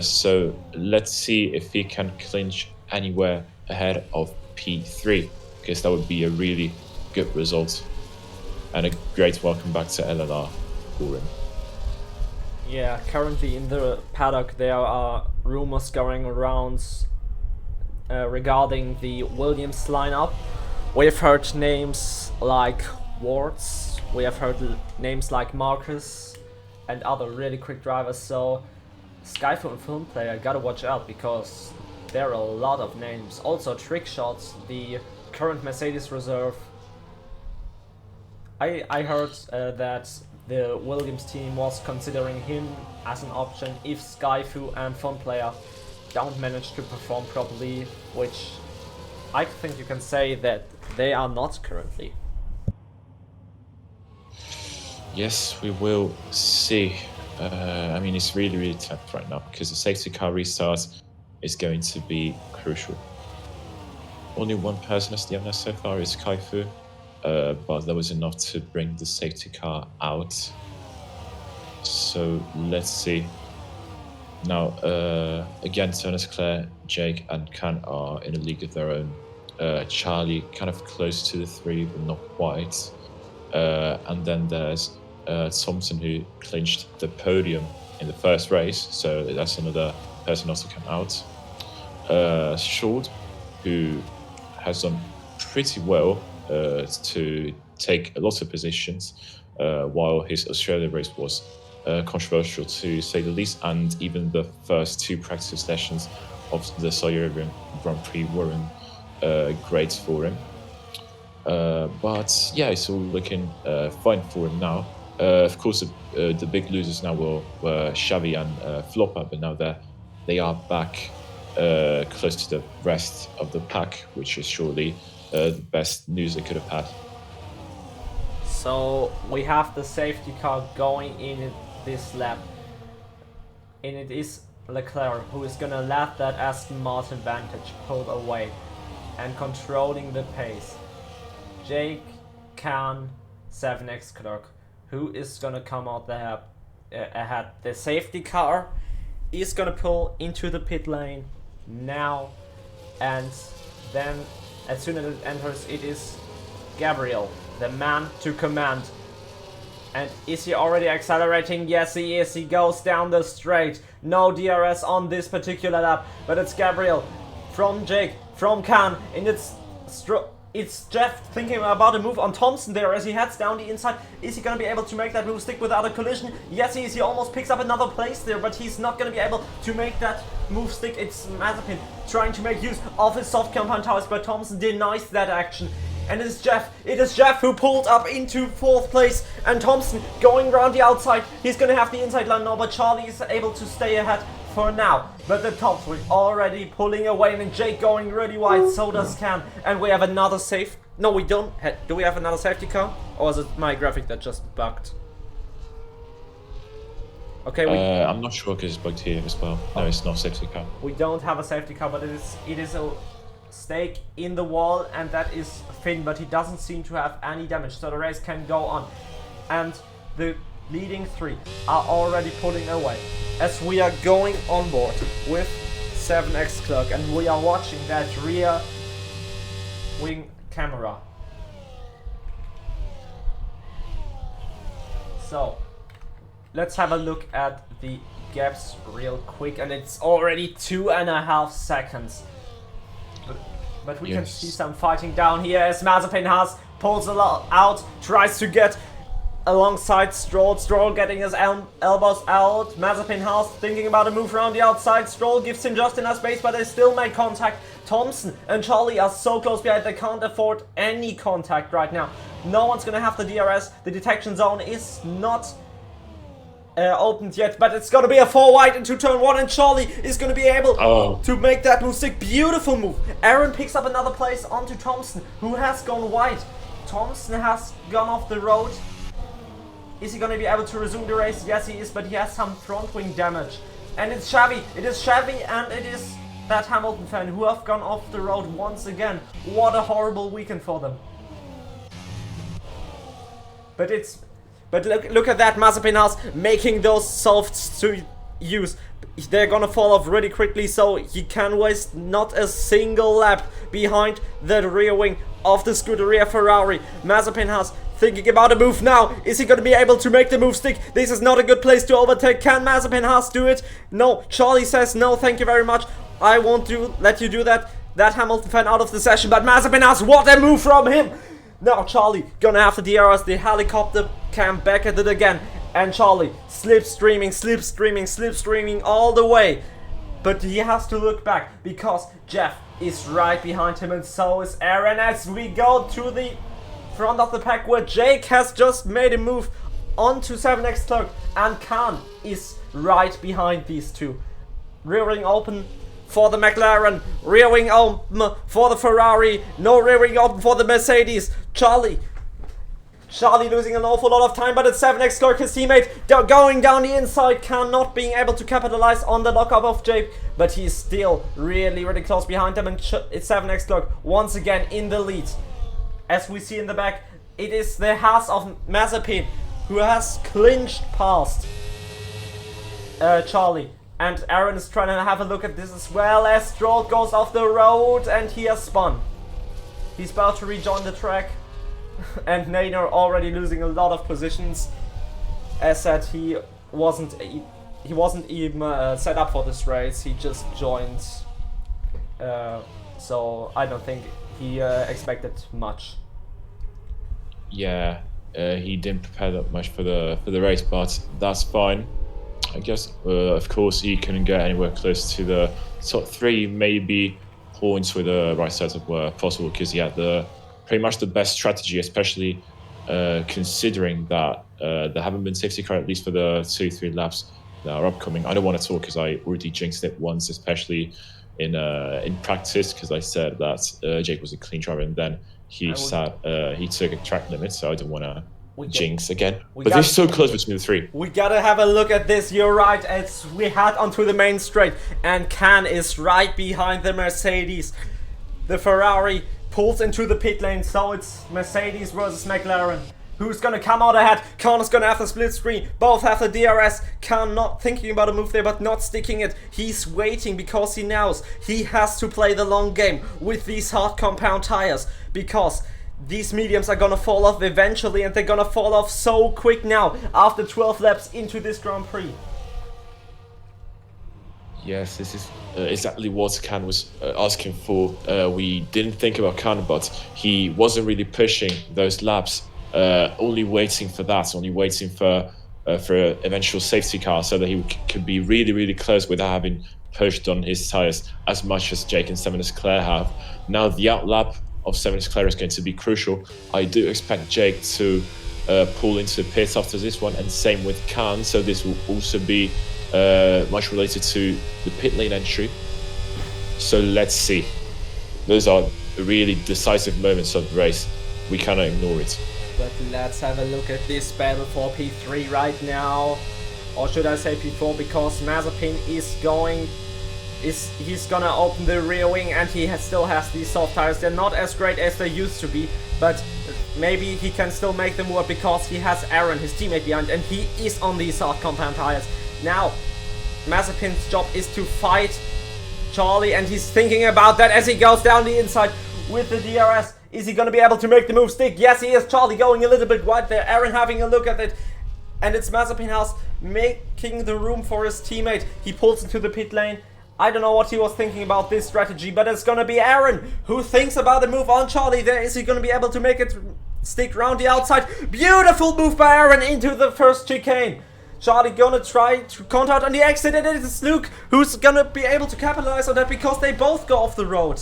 So let's see if he can clinch anywhere ahead of P3, because that would be a really good result and a great welcome back to LLR for him. Yeah, currently in the paddock there are rumors going around regarding the Williams lineup. We have heard names like Wards, we have heard names like Marcus and other really quick drivers, so Skyfall and Film Player gotta watch out because there are a lot of names. Also Trick Shots, the current Mercedes reserve. I heard that the Williams team was considering him as an option if Skyfu and Fun Player don't manage to perform properly, which I think you can say that they are not currently. Yes, we will see. I mean, it's really, really tough right now because the safety car restart is going to be crucial. Only one person has DNS so far is Kaifu, but that was enough to bring the safety car out. So let's see. Now, again, Leclerc, Jake, and Khan are in a league of their own. Charlie kind of close to the 3, but not quite. And then there's Thompson, who clinched the podium in the first race, so that's another person also come out. Short, who has done pretty well to take a lot of positions, while his Australia race was controversial to say the least, and even the first 2 practice sessions of the Saudi Arabian Grand Prix weren't great for him. But yeah, it's all looking fine for him now. Of course, the big losers now were Xavi and Flopper, but now they are back close to the rest of the pack, which is surely the best news they could have had. So we have the safety car going in this lap, and it is Leclerc who is gonna let that Aston Martin Vantage pull away and controlling the pace. Jake, Khan, 7X Clerk, who is gonna come out there ahead? The safety car is gonna pull into the pit lane now, and then as soon as it enters, it is Gabriel, the man to command. And is he already accelerating? Yes, he is. He goes down the straight. No DRS on this particular lap, but it's Gabriel from Jake, from Khan, and it's Jeff thinking about a move on Thompson there as he heads down the inside. Is he going to be able to make that move stick without a collision? Yes, he is. He almost picks up another place there, but he's not going to be able to make that move stick. It's Mazepin trying to make use of his soft compound tires, but Thompson denies that action. And it is Jeff who pulled up into 4th place, and Thompson going around the outside. He's going to have the inside line now, but Charlie is able to stay ahead for now. But the top three already pulling away, and Jake going really wide, so does Cam. And we have another safe. No, we don't. Do we have another safety car? Or is it my graphic that just bugged? Okay, I'm not sure because it's bugged here as well. No, it's not safety car. We don't have a safety car, but it is a stake in the wall, and that is Finn, but he doesn't seem to have any damage, so the race can go on. And the leading 3 are already pulling away as we are going on board with 7X Clerk, and we are watching that rear wing camera. So let's have a look at the gaps real quick, and it's already 2.5 seconds. But we can see some fighting down here as Mazepin pulls a lot out, tries to get alongside Stroll. Stroll getting his elbows out. Mazepin thinking about a move around the outside. Stroll gives him just enough space, but they still make contact. Thompson and Charlie are so close behind, they can't afford any contact right now. No one's gonna have the DRS. The detection zone is not opened yet, but it's gonna be a 4 wide into turn 1, and Charlie is gonna be able to make that move stick. Beautiful move. Aaron picks up another place onto Thompson, who has gone wide. Thompson has gone off the road. Is he gonna be able to resume the race? Yes, he is, but he has some front wing damage. And it's Xavi. It is Xavi, and it is that Hamilton fan who have gone off the road once again. What a horrible weekend for them. But look at that, Mazepin making those softs to use. They're gonna fall off really quickly, so he can waste not a single lap behind the rear wing of the Scuderia Ferrari. Mazepin thinking about a move now. Is he gonna be able to make the move stick? This is not a good place to overtake. Can Mazepin do it? No, Charlie says no, thank you very much. I won't let you do that. That Hamilton fan out of the session, but Mazepin what a move from him! Now Charlie gonna have the DRS, the helicopter cam back at it again. And Charlie slipstreaming all the way. But he has to look back because Jeff is right behind him, and so is Aaron, as we go to the front of the pack where Jake has just made a move onto 7X Clerk, and Khan is right behind these two. Rear wing open for the McLaren, rear wing open for the Ferrari, no rear wing open for the Mercedes. Charlie losing an awful lot of time, but it's 7X Clerk, his teammate, going down the inside. Khan not being able to capitalize on the lockup of Jake, but he's still really close behind them, and it's 7X Clerk once again in the lead. As we see in the back, it is the Haas of Mazepin who has clinched past Charlie. And Aaron is trying to have a look at this as well as Stroll goes off the road, and he has spun. He's about to rejoin the track. And Nader already losing a lot of positions. As said, he wasn't even set up for this race. He just joined. So I don't think he expected much. Yeah, he didn't prepare that much for the race, but that's fine. I guess, of course, he couldn't get anywhere close to the top 3, maybe points with the right setup were possible, because he had pretty much the best strategy, especially considering that there haven't been safety car, at least for the 2-3 laps that are upcoming. I don't want to talk because I already jinxed it once, especially in practice, because I said that Jake was a clean driver, and then he took a track limit, so I don't want to jinx again. But they're so close between the 3. We gotta have a look at this. You're right, as we head onto the main straight, and Khan is right behind the Mercedes. The Ferrari pulls into the pit lane, so it's Mercedes versus McLaren. Who's gonna come out ahead? Khan is gonna have the split screen. Both have the DRS. Khan not thinking about a move there, but not sticking it. He's waiting because he knows he has to play the long game with these hard compound tires, because these mediums are gonna fall off eventually, and they're gonna fall off so quick now after 12 laps into this Grand Prix. Yes, this is exactly what Khan was asking for. We didn't think about Khan, but he wasn't really pushing those laps, only waiting for that, only waiting for an eventual safety car so that he could be really, really close without having pushed on his tires as much as Jake and Leclerc have. Now the outlap of Leclerc is going to be crucial. I do expect Jake to pull into pits after this one, and same with Khan, so this will also be much related to the pit lane entry. So let's see. Those are really decisive moments of the race. We cannot ignore it. But let's have a look at this battle for P3 right now. Or should I say P4, because Mazepin he's gonna open the rear wing, and he still has these soft tires. They're not as great as they used to be, but maybe he can still make them work because he has Aaron, his teammate, behind, and he is on these soft compound tires. Now, Mazepin's job is to fight Charlie, and he's thinking about that as he goes down the inside with the DRS. Is he going to be able to make the move stick? Yes, he is. Charlie going a little bit wide there. Aaron having a look at it. And it's Mazepin House making the room for his teammate. He pulls into the pit lane. I don't know what he was thinking about this strategy, but it's going to be Aaron who thinks about the move on Charlie there. Is he going to be able to make it stick around the outside? Beautiful move by Aaron into the first chicane. Charlie gonna try to count out on the exit, and it is Luke who's gonna be able to capitalize on that because they both go off the road.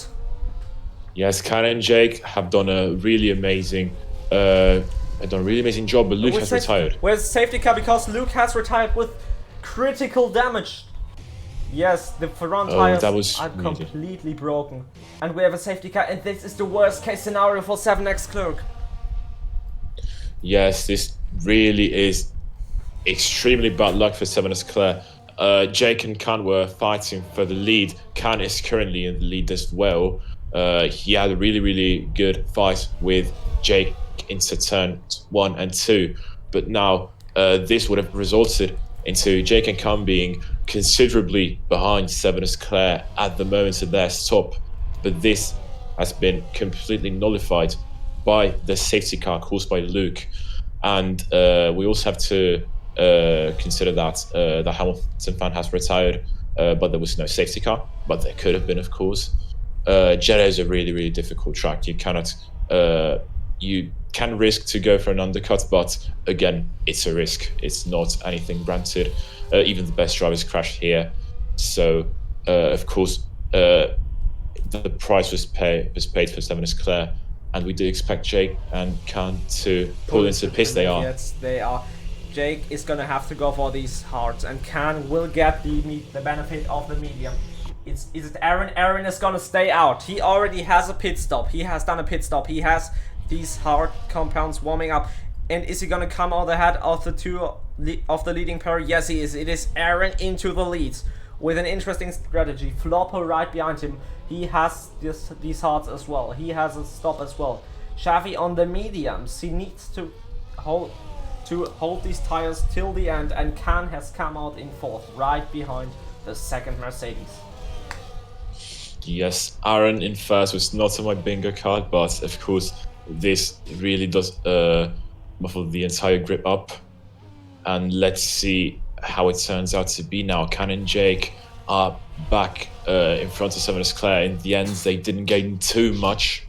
Yes, Khan and Jake have done a really amazing job, but Luke has retired. Where's the safety car? Because Luke has retired with critical damage. Yes, the front tires are completely broken. And we have a safety car, and this is the worst case scenario for 7X Clerk. Yes, this really is extremely bad luck for 7X Clerk. Jake and Khan were fighting for the lead. Khan is currently in the lead as well. He had a really, really good fight with Jake into turn 1 and 2, but now this would have resulted into Jake and Khan being considerably behind 7X Clerk at the moment of their stop. But this has been completely nullified by the safety car caused by Luke. And we also have to consider that the Hamilton fan has retired, but there was no safety car, but there could have been, of course. Jeddah is a really, really difficult track. You cannot, you can risk to go for an undercut, but again, it's a risk. It's not anything granted. Even the best drivers crashed here. So, of course, the price was paid for 7X Clerk, and we do expect Jake and Khan to pull into the pits. They are. Yes, they are. Jake is gonna have to go for these hards, and Khan will get the benefit of the medium. Is it Aaron? Aaron is gonna stay out. He already has a pit stop. He has done a pit stop. He has these hard compounds warming up. And is he gonna come out ahead of the the leading pair? Yes, he is. It is Aaron into the lead with an interesting strategy. Flopper right behind him. He has these hards as well. He has a stop as well. Xavi on the mediums. He needs to hold these tires till the end, and Khan has come out in 4th, right behind the second Mercedes. Yes, Aaron in 1st was not on my bingo card, but of course this really does muffle the entire grip up. And let's see how it turns out to be now. Khan and Jake are back in front of 7X Clerk. In the end, they didn't gain too much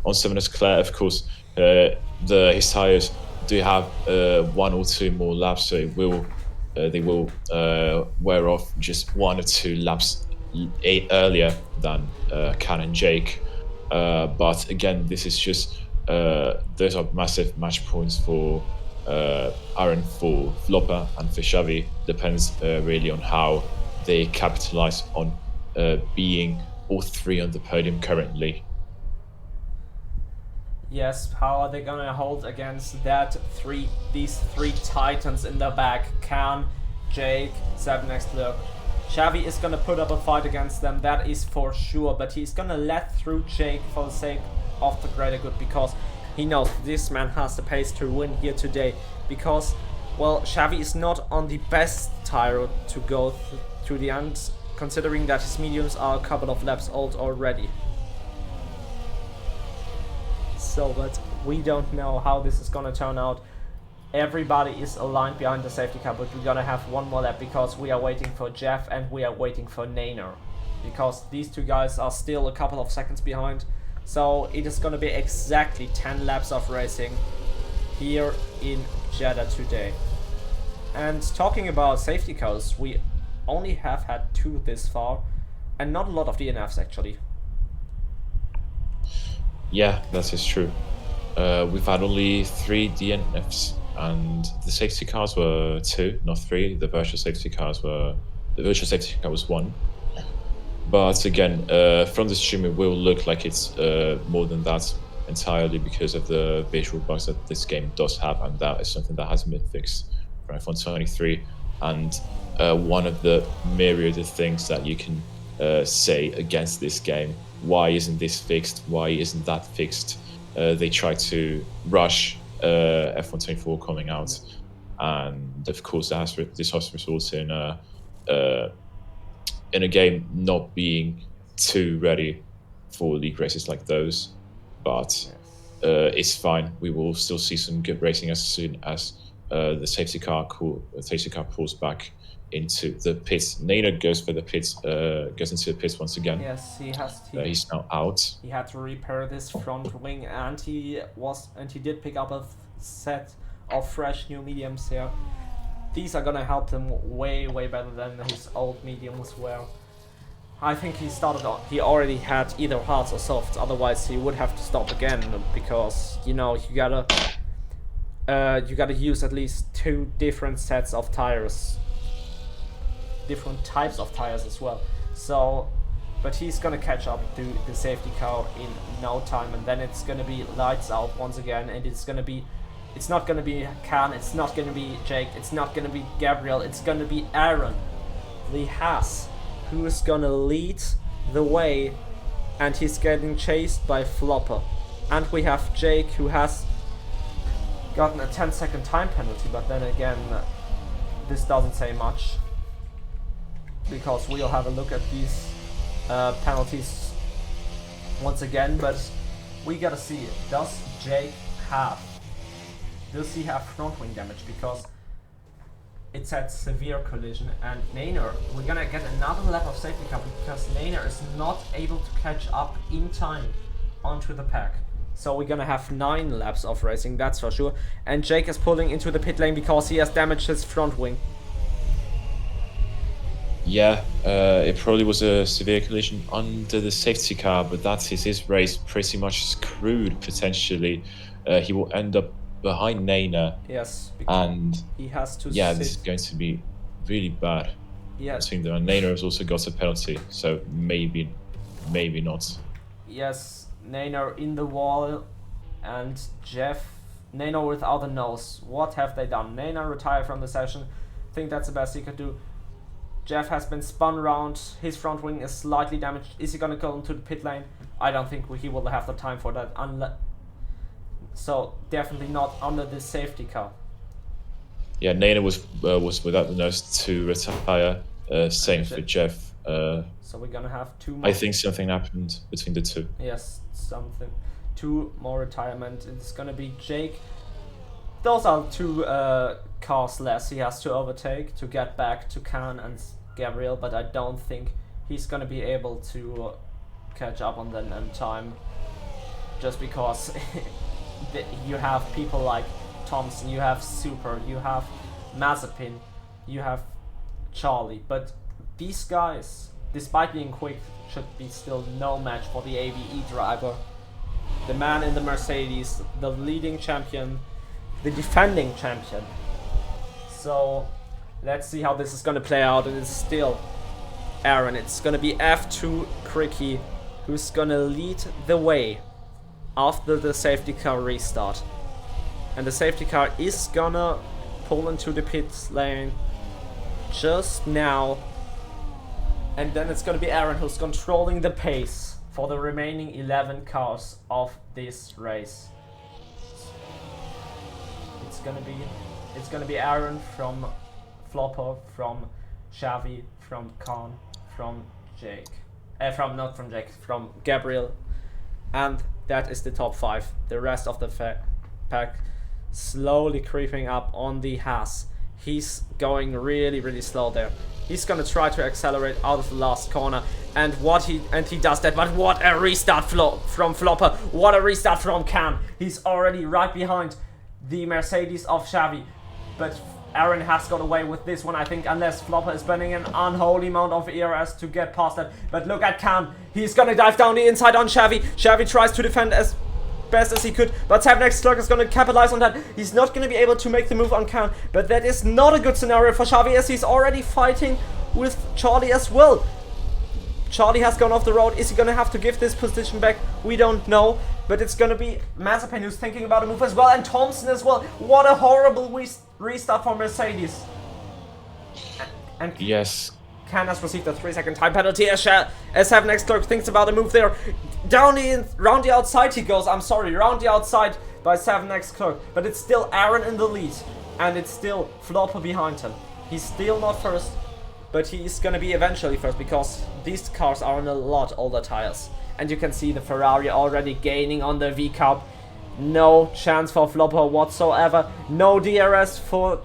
on 7X Clerk. Of course, his tires do have 1 or 2 more laps, so they will wear off just 1 or 2 laps earlier than Khan and Jake. But again, this is just those are massive match points for Aaron, for Flopper, and for Xavi. Depends really on how they capitalize on being all 3 on the podium currently. Yes, how are they gonna hold against these three titans in the back? Khan, Jake, 7X Clerk. Xavi is gonna put up a fight against them, that is for sure, but he's gonna let through Jake for the sake of the greater good, because he knows this man has the pace to win here today, because, well, Xavi is not on the best tire to go through the end, considering that his mediums are a couple of laps old already. so, but we don't know how this is gonna turn out. Everybody is aligned behind the safety car, but we're gonna have one more lap because we are waiting for Jeff and we are waiting for Nainer, because these two guys are still a couple of seconds behind. So it is gonna be exactly 10 laps of racing here in Jeddah today. And talking about safety cars, we only have had 2 this far, and not a lot of DNFs actually. Yeah, that is true. We've had only 3 DNFs, and the safety cars were 2, not 3. The virtual safety car was 1. But again, from the stream, it will look like it's more than that entirely because of the visual bugs that this game does have, and that is something that hasn't been fixed for iPhone 23. And one of the myriad of things that you can say against this game, why isn't this fixed? Why isn't that fixed? They try to rush F1 24 coming out, and of course this has resulted in a game not being too ready for league races like those. But it's fine. We will still see some good racing as soon as the safety car pulls back into the pits. Nainer goes for the pits, goes into the pits once again. Yes, He's now out. He had to repair this front wing, and he did pick up a set of fresh new mediums here. These are gonna help him way better than his old mediums were. I think he already had either hards or softs, otherwise he would have to stop again, because you gotta use at least 2 different sets of tires, different types of tires as well. So, but he's gonna catch up to the safety car in no time, and then it's gonna be lights out once again, and it's not gonna be Khan, it's not gonna be Jake, it's not gonna be Gabriel, it's gonna be Aaron, the Haas, who is gonna lead the way, and he's getting chased by Flopper. And we have Jake, who has gotten a 10-second time penalty, but then again, this doesn't say much, because we'll have a look at these penalties once again. But we gotta see, does he have front wing damage, because it said severe collision. And Nainer, we're gonna get another lap of safety car because Nainer is not able to catch up in time onto the pack. So we're gonna have 9 laps of racing, that's for sure. And Jake is pulling into the pit lane because he has damaged his front wing. Yeah, it probably was a severe collision under the safety car, but that is his race pretty much screwed potentially. He will end up behind Nainer. Yes, and he has to this is going to be really bad. Yeah, between them. And Nainer has also got a penalty, so maybe not. Yes, Nainer in the wall, and Nainer without a nose. What have they done? Nainer retired from the session. I think that's the best he could do. Jeff has been spun around, his front wing is slightly damaged. Is he gonna go into the pit lane? I don't think he will have the time for that. So definitely not under the safety car. Yeah, Nainer was without the nose to retire. Same for Jeff. So we're gonna have 2 more. I think something happened between the 2. Yes, something. 2 more retirement. It's gonna be Jake. Those are 2 cars less he has to overtake to get back to Khan and Gabriel, but I don't think he's gonna be able to catch up on them in time, just because you have people like Thompson, you have Super, you have Mazepin, you have Charlie, but these guys, despite being quick, should be still no match for the AVE driver, the man in the Mercedes, the leading champion, the defending champion. So let's see how this is gonna play out. It is still Aaron. It's gonna be F2 Cricky who's gonna lead the way after the safety car restart. And the safety car is gonna pull into the pit lane just now. And then it's gonna be Aaron who's controlling the pace for the remaining 11 cars of this race. It's gonna be Aaron from Flopper, from Xavi, from Khan, from Jake. From Gabriel. And that is the top 5. The rest of the pack slowly creeping up on the Haas. He's going really, really slow there. He's gonna try to accelerate out of the last corner, and he does that. But what a restart from Flopper! What a restart from Cam! He's already right behind the Mercedes of Xavi, but Aaron has got away with this one, I think, unless Flopper is spending an unholy amount of ERS to get past that. But look at Cam. He's gonna dive down the inside on Xavi. Xavi tries to defend as best as he could, but 7x Clerk is going to capitalize on that. He's not going to be able to make the move on Cam, but that is not a good scenario for Xavi, as he's already fighting with Charlie as well. Charlie has gone off the road. Is he going to have to give this position back? We don't know, but it's going to be Mazepin who's thinking about a move as well, and Thompson as well. What a horrible restart for Mercedes. And Yes. Can has received a 3-second time penalty as 7x Clerk thinks about a move there. Round the outside he goes. I'm sorry, round the outside by 7x Clerk. But it's still Aaron in the lead. And it's still Flopper behind him. He's still not first, but he's gonna be eventually first, because these cars are on a lot older tires. And you can see the Ferrari already gaining on the V-Cup. No chance for Flopper whatsoever. No DRS for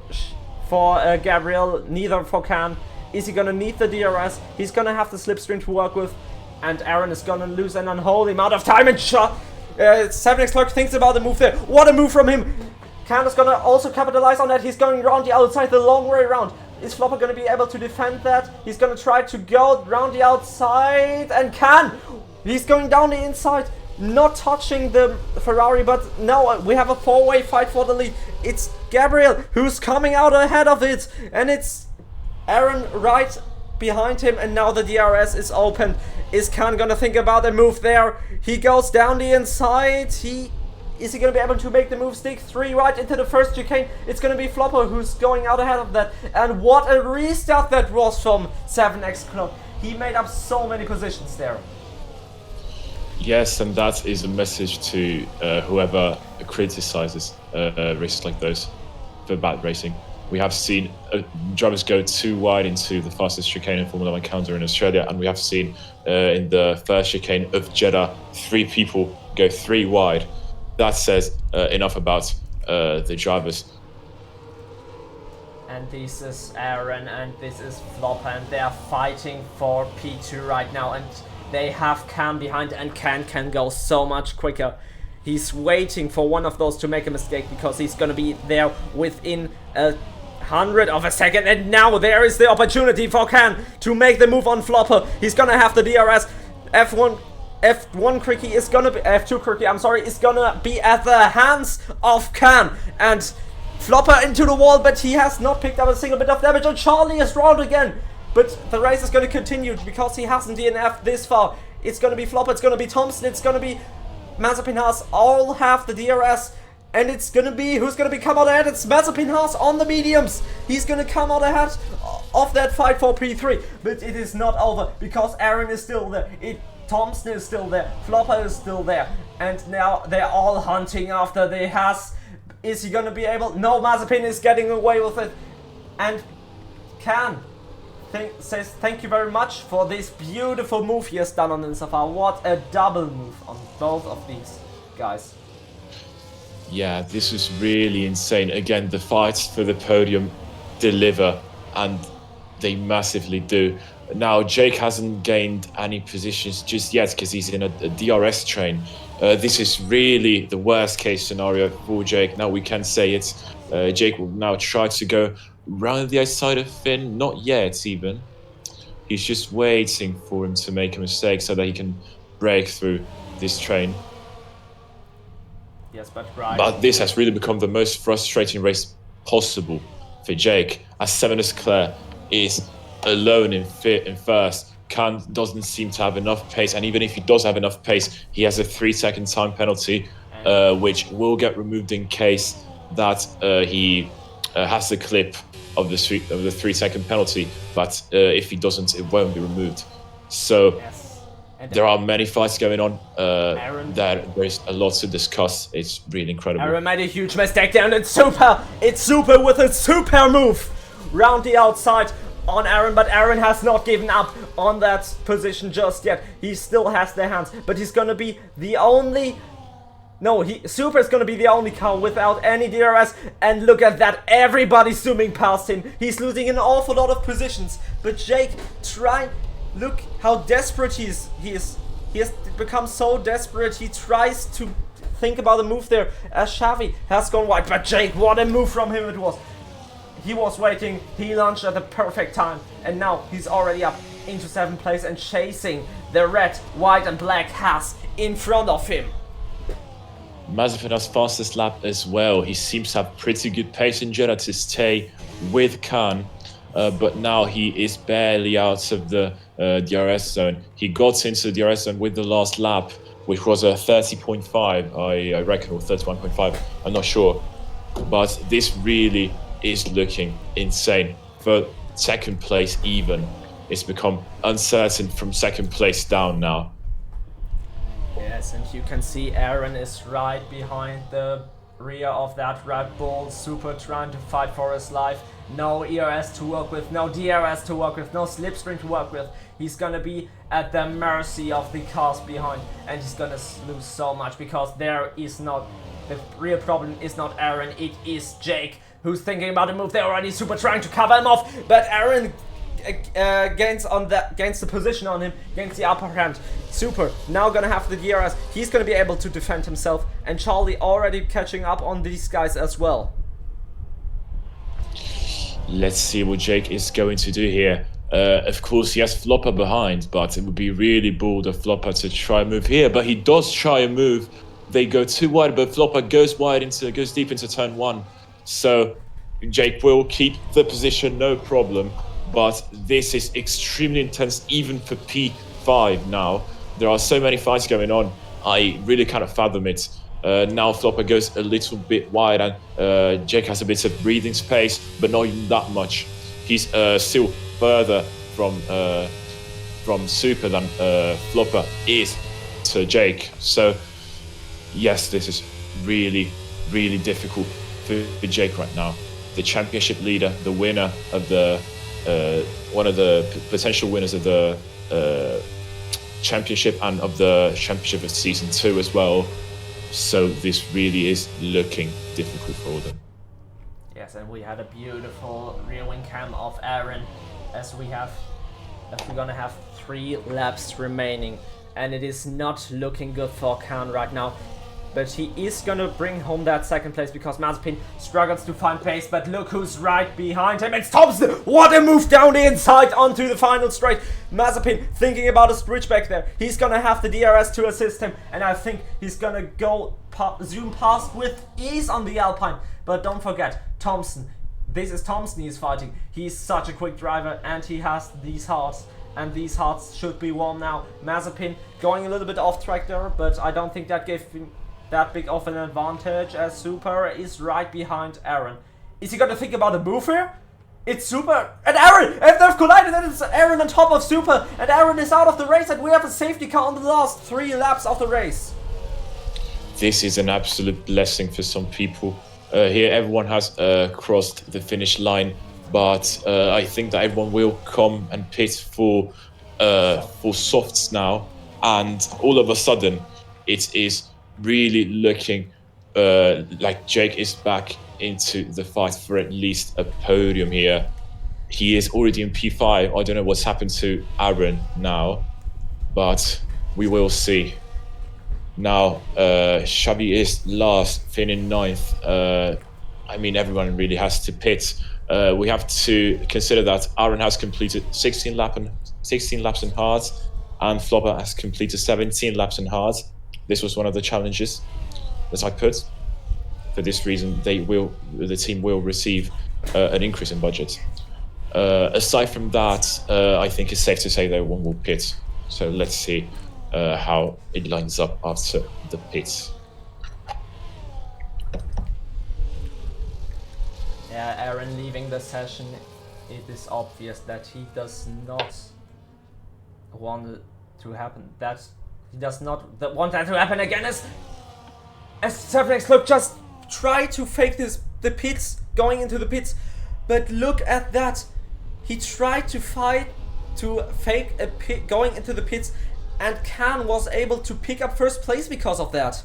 Gabriel, neither for Can. Is he gonna need the DRS? He's gonna have the slipstream to work with, and Aaron is gonna lose an unholy amount of time. And 7x Clerk thinks about the move there. What a move from him! Can is gonna also capitalize on that. He's going around the outside the long way around. Is Flopper gonna be able to defend that? He's gonna try to go around the outside, and he's going down the inside, not touching the Ferrari, but no, we have a 4-way fight for the lead. It's Gabriel who's coming out ahead of it, and it's Aaron right behind him, and now the DRS is open. Is Khan gonna think about a move there? He goes down the inside. Is he gonna be able to make the move? Stick 3 right into the first chicane. It's gonna be Flopper who's going out ahead of that. And what a restart that was from 7x Clerk. He made up so many positions there. Yes, and that is a message to whoever criticizes races like those for bad racing. We have seen drivers go too wide into the fastest chicane in Formula 1 calendar in Australia, and we have seen in the first chicane of Jeddah 3 people go 3 wide. That says enough about the drivers. And this is Aaron and this is Flopper, and they are fighting for P2 right now, and they have Cam behind, and can go so much quicker. He's waiting for one of those to make a mistake, because he's gonna be there within a 100th of a second, and now there is the opportunity for Can to make the move on Flopper. He's gonna have the DRS. F1 Cricky is gonna be F2 Cricky, I'm sorry, is gonna be at the hands of Can, and Flopper into the wall, but he has not picked up a single bit of damage, and Charlie is round again. But the race is going to continue because he hasn't DNF'd this far. It's going to be Flopper, it's going to be Thompson, it's going to be Mazepin Haas, all have the DRS. And it's going to be, who's going to be come out ahead? It's Mazepin Haas on the mediums. He's going to come out ahead of that fight for P3. But it is not over, because Aaron is still there. Thompson is still there. Flopper is still there. And now they're all hunting after the Haas. Is he going to be able? No, Mazepin is getting away with it. And says thank you very much for this beautiful move he has done on Insafar. What a double move on both of these guys. Yeah, this was really insane. Again, the fights for the podium deliver, and they massively do. Now, Jake hasn't gained any positions just yet because he's in a DRS train. This is really the worst case scenario for Jake. Now we can say it. Jake will now try to go round the outside of Finn. Not yet, even. He's just waiting for him to make a mistake so that he can break through this train. Yes, but right. But this has really become the most frustrating race possible for Jake, as 7's Leclerc is alone in first. Khan doesn't seem to have enough pace, and even if he does have enough pace, he has a 3-second time penalty, which will get removed in case that he has the clip of the 3-second penalty. But if he doesn't, it won't be removed. So Yes. there are many fights going on. There is a lot to discuss. It's really incredible. Aaron made a huge mistake there, and it's super with a super move round the outside on Aaron, but Aaron has not given up on that position just yet. He still has their hands, but he's gonna be the only... No, Super is gonna be the only car without any DRS, and look at that, everybody's zooming past him. He's losing an awful lot of positions, but Jake, look how desperate he is. He has become so desperate, he tries to think about a move there as Xavi has gone wide, but Jake, what a move from him it was. He was waiting, he launched at the perfect time, and now he's already up into 7th place and chasing the red, white and black Haas in front of him. Mazepin has fastest lap as well. He seems to have pretty good pace in Jeddah to stay with Khan, but now he is barely out of the DRS zone. He got into the DRS zone with the last lap, which was a 30.5, I reckon, or 31.5, I'm not sure. But this really is looking insane. For 2nd place even, it's become uncertain from 2nd place down now. Yes, and you can see Aaron is right behind the rear of that Red Bull, Super trying to fight for his life. No ERS to work with, no DRS to work with, no slipstream to work with. He's gonna be at the mercy of the cars behind, and he's gonna lose so much because the real problem is not Aaron, it is Jake, who's thinking about a move there already. Super trying to cover him off, but Aaron gains the position on him, gains the upper hand. Super now gonna have the DRS. He's gonna be able to defend himself, and Charlie already catching up on these guys as well. Let's see what Jake is going to do here. Of course, he has Flopper behind, but it would be really bold of Flopper to try and move here. But he does try and move. They go too wide, but Flopper goes deep into turn 1. So Jake will keep the position, no problem. But this is extremely intense, even for P5 now. There are so many fights going on. I really cannot fathom it. Now Flopper goes a little bit wide, and Jake has a bit of breathing space, but not even that much. He's still further from Super than Flopper is to Jake. So yes, this is really, really difficult for Jake right now. The championship leader, the winner of the one of the potential winners of the championship and of the championship of season 2 as well. So this really is looking difficult for them. Yes, and we had a beautiful rear wing cam of Aaron as we're gonna have 3 laps remaining, and it is not looking good for Khan right now. But he is gonna bring home that 2nd place because Mazepin struggles to find pace, but look who's right behind him. It's Thompson! What a move down the inside onto the final straight. Mazepin thinking about a bridge back there. He's gonna have the DRS to assist him, and I think he's gonna go zoom past with ease on the Alpine. But don't forget, Thompson. This is Thompson he's fighting. He's such a quick driver, and he has these hearts. And these hearts should be warm now. Mazepin going a little bit off track there, but I don't think that gave him that big of an advantage, as Super is right behind Aaron. Is he gonna think about a move here? It's Super and Aaron, and they've collided, and it's Aaron on top of Super, and Aaron is out of the race, and we have a safety car on the last 3 laps of the race. This is an absolute blessing for some people. Here everyone has crossed the finish line, but I think that everyone will come and pit for softs now, and all of a sudden it is really looking like Jake is back into the fight for at least a podium here. He is already in P5. I don't know what's happened to Aaron now, but we will see. Now, Xavi is last, Finn in 9th. I mean, everyone really has to pit. We have to consider that Aaron has completed 16 laps in hards, and Flopper has completed 17 laps in hards. This was one of the challenges that I put. For this reason, the team will receive an increase in budget. Aside from that, I think it's safe to say that everyone will pit. So let's see how it lines up after the pits. Yeah, Aaron leaving the session, it is obvious that he does not want it to happen. He does not want that to happen again, as 7X. Look, just try to fake the pits, going into the pits, but look at that. He tried to fight to fake a pit going into the pits, and Khan was able to pick up first place because of that.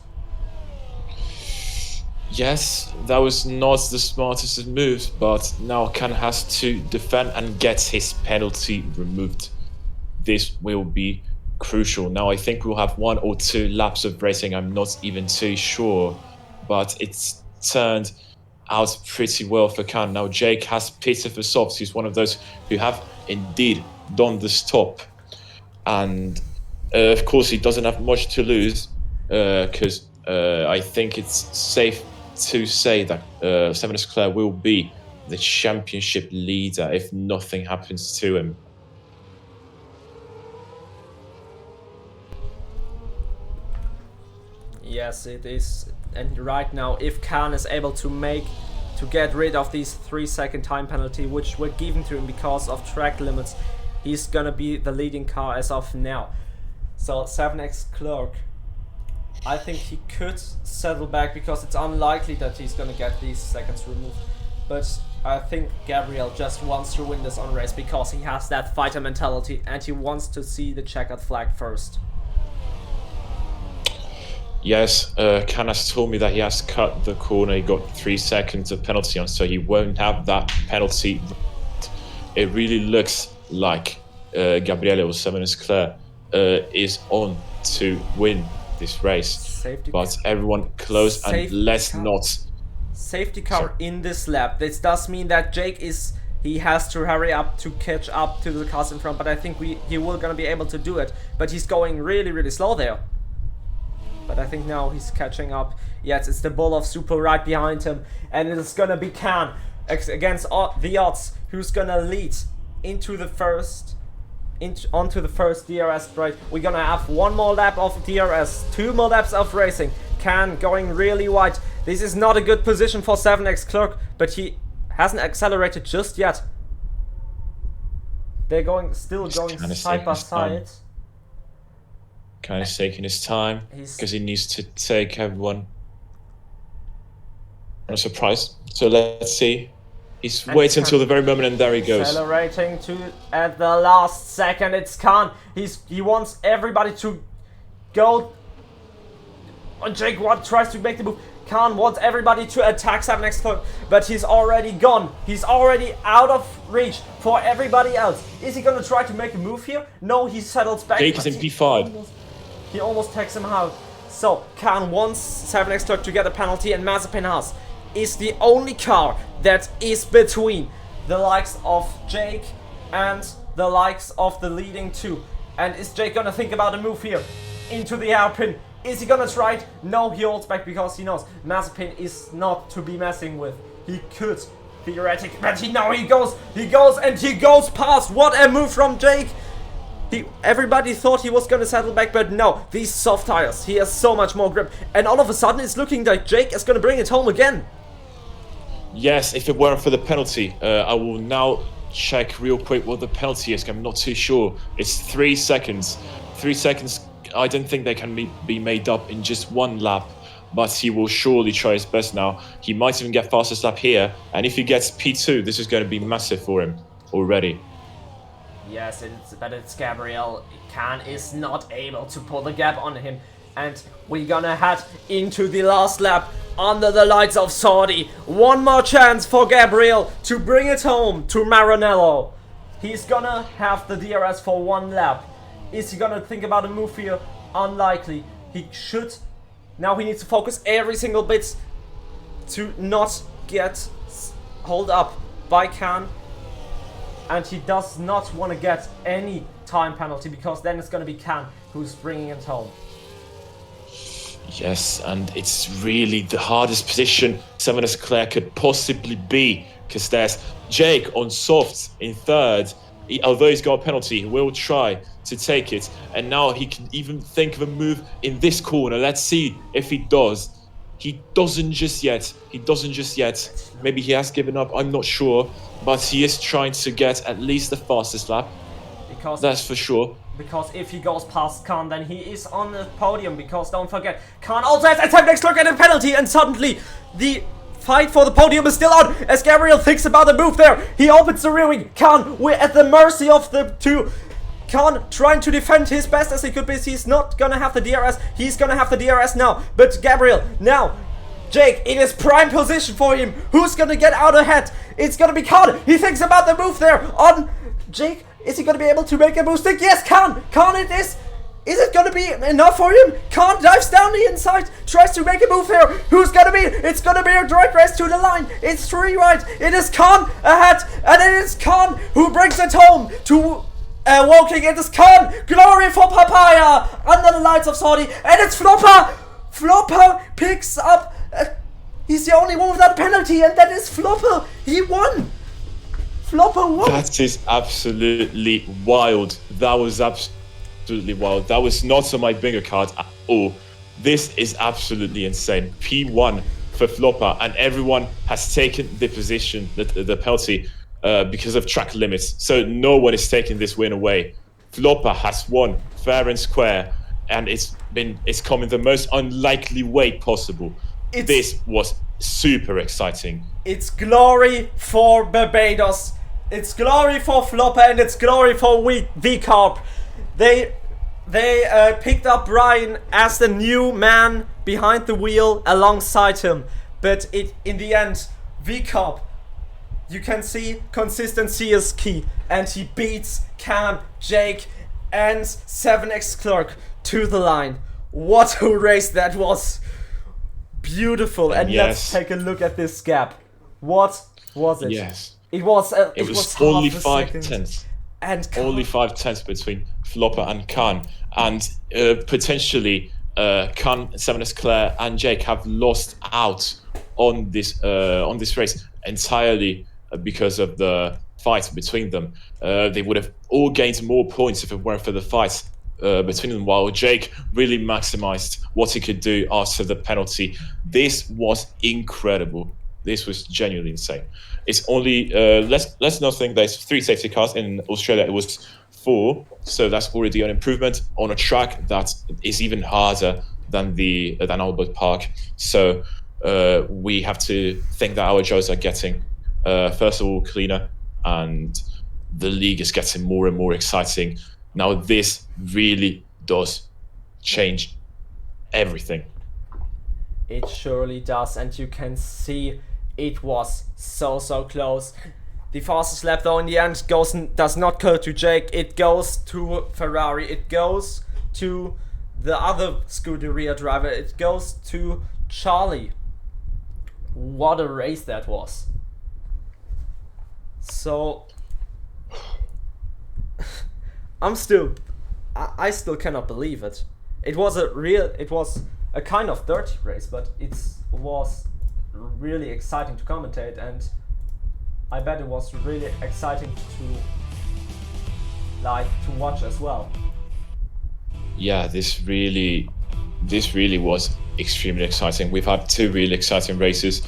Yes, that was not the smartest of moves, but now Khan has to defend and get his penalty removed. This will be crucial. Now I think we'll have 1 or 2 laps of racing, I'm not even too sure, but it's turned out pretty well for Khan. Now Jake has pitted for softs. He's one of those who have indeed done the stop, and of course he doesn't have much to lose, because I think it's safe to say that Leclerc will be the championship leader if nothing happens to him. Yes, it is. And right now, if Khan is able to get rid of these 3-second time penalty, which were given to him because of track limits, he's gonna be the leading car as of now. So 7X Clerk, I think he could settle back because it's unlikely that he's gonna get these seconds removed. But I think Gabriel just wants to win this on race because he has that fighter mentality and he wants to see the checkered flag first. Yes, Khan has told me that he has cut the corner. He got 3 seconds of penalty on, so he won't have that penalty. It really looks like Gabriele or 7S Claire is on to win this race. Safety but everyone close and let's not. Safety car in this lap. This does mean that Jake he has to hurry up to catch up to the cars in front, but I think he will gonna be able to do it. But he's going really, really slow there. But I think now he's catching up. Yes, it's the Bull of Super right behind him. And it's gonna be Khan against the odds who's gonna lead onto the first DRS straight. We're gonna have 1 more lap of DRS, 2 more laps of racing. Khan going really wide. This is not a good position for 7X Clerk, but he hasn't accelerated just yet. They're still going side by side. Kind of taking his time because he needs to take everyone on a surprise. So let's see. He's waiting until the very moment, and there he goes. Accelerating at the last second. It's Khan. He wants everybody to go. Jake tries to make the move. Khan wants everybody to attack 7X Clerk, but he's already gone. He's already out of reach for everybody else. Is he gonna try to make a move here? No, he settles back. Jake is in P5. He almost takes him out. So Khan wants 7X Clerk to get a penalty, and Mazepin Haas is the only car that is between the likes of Jake and the likes of the leading 2. And is Jake gonna think about a move here into the hairpin? Is he gonna try it? No, he holds back because he knows Mazepin is not to be messing with. He could theoretically, but he goes past. What a move from Jake! Everybody thought he was gonna settle back, but no, these soft tires, he has so much more grip, and all of a sudden it's looking like Jake is gonna bring it home again. Yes, if it weren't for the penalty, I will now check real quick what the penalty is. I'm not too sure. It's 3 seconds. 3 seconds, I don't think they can be made up in just 1 lap, but he will surely try his best now. He might even get fastest lap here, and if he gets P2, this is going to be massive for him already. Yes, but it's Gabriel. Khan is not able to pull the gap on him. And we're gonna head into the last lap under the lights of Saudi. 1 more chance for Gabriel to bring it home to Maranello. He's gonna have the DRS for 1 lap. Is he gonna think about a move here? Unlikely. He should. Now he needs to focus every single bit to not get hold up by Khan. And he does not want to get any time penalty because then it's going to be Khan who's bringing it home. Yes, and it's really the hardest position 7S Leclerc could possibly be because there's Jake on softs in 3rd. Although he's got a penalty, he will try to take it. And now he can even think of a move in this corner. Let's see if he does. He doesn't just yet. Maybe he has given up, I'm not sure. But he is trying to get at least the fastest lap. That's for sure. Because if he goes past Khan, then he is on the podium. Because don't forget, Khan also has a 7X Clerk and a penalty. And suddenly, the fight for the podium is still on as Gabriel thinks about the move there. He opens the rear wing. Khan, we're at the mercy of the two. Khan trying to defend his best as he could be. He's not gonna have the DRS. He's gonna have the DRS now. But Gabriel, now, Jake, it is prime position for him. Who's gonna get out ahead? It's gonna be Khan. He thinks about the move there on Jake. Is he gonna be able to make a move stick? Yes, Khan. Khan it is. Is it gonna be enough for him? Khan dives down the inside, tries to make a move here. Who's gonna be? It's gonna be a drag race to the line. It's 3 right. It is Khan ahead, and it is Khan who brings it home to walking. It is Khan. Glory for Papaya under the lights of Saudi, and it's Flopper. Flopper picks up. He's the only one without a penalty, and that is Flopper. He won. Flopper won. That is absolutely wild. That was absolutely wild. That was not on my bingo card at all. This is absolutely insane. P1 for Flopper, and everyone has taken the position, the penalty, because of track limits. So no one is taking this win away. Flopper has won fair and square, and it's come in the most unlikely way possible. This was super exciting. It's glory for Barbados. It's glory for Flopper, and it's glory for V-Carp. They picked up Brian as the new man behind the wheel alongside him. But in the end, V-Carp, you can see consistency is key. And he beats Cam, Jake, and 7X Clerk to the line. What a race that was. Beautiful. And yes, let's take a look at this gap. What was it? Yes. It was only half a 5 second. tenths. And only 5 tenths between Flopper and Khan, and potentially Khan, 7S Claire, and Jake have lost out on this race entirely because of the fight between them. They would have all gained more points if it weren't for the fight between them, while Jake really maximized what he could do after the penalty. This was incredible. This was genuinely insane. It's only let's not think there's 3 safety cars in Australia. It was 4, so that's already an improvement on a track that is even harder than Albert Park. So we have to think that our jobs are getting first of all cleaner, and the league is getting more and more exciting. Now this really does change everything. It surely does, and you can see it was so close. The fastest lap though in the end does not go to Jake, it goes to Ferrari, it goes to the other Scuderia driver, it goes to Charlie. What a race that was. So I still cannot believe it. It was a kind of dirty race, but it was really exciting to commentate, and I bet it was really exciting to watch as well. Yeah, this really was extremely exciting. We've had 2 really exciting races.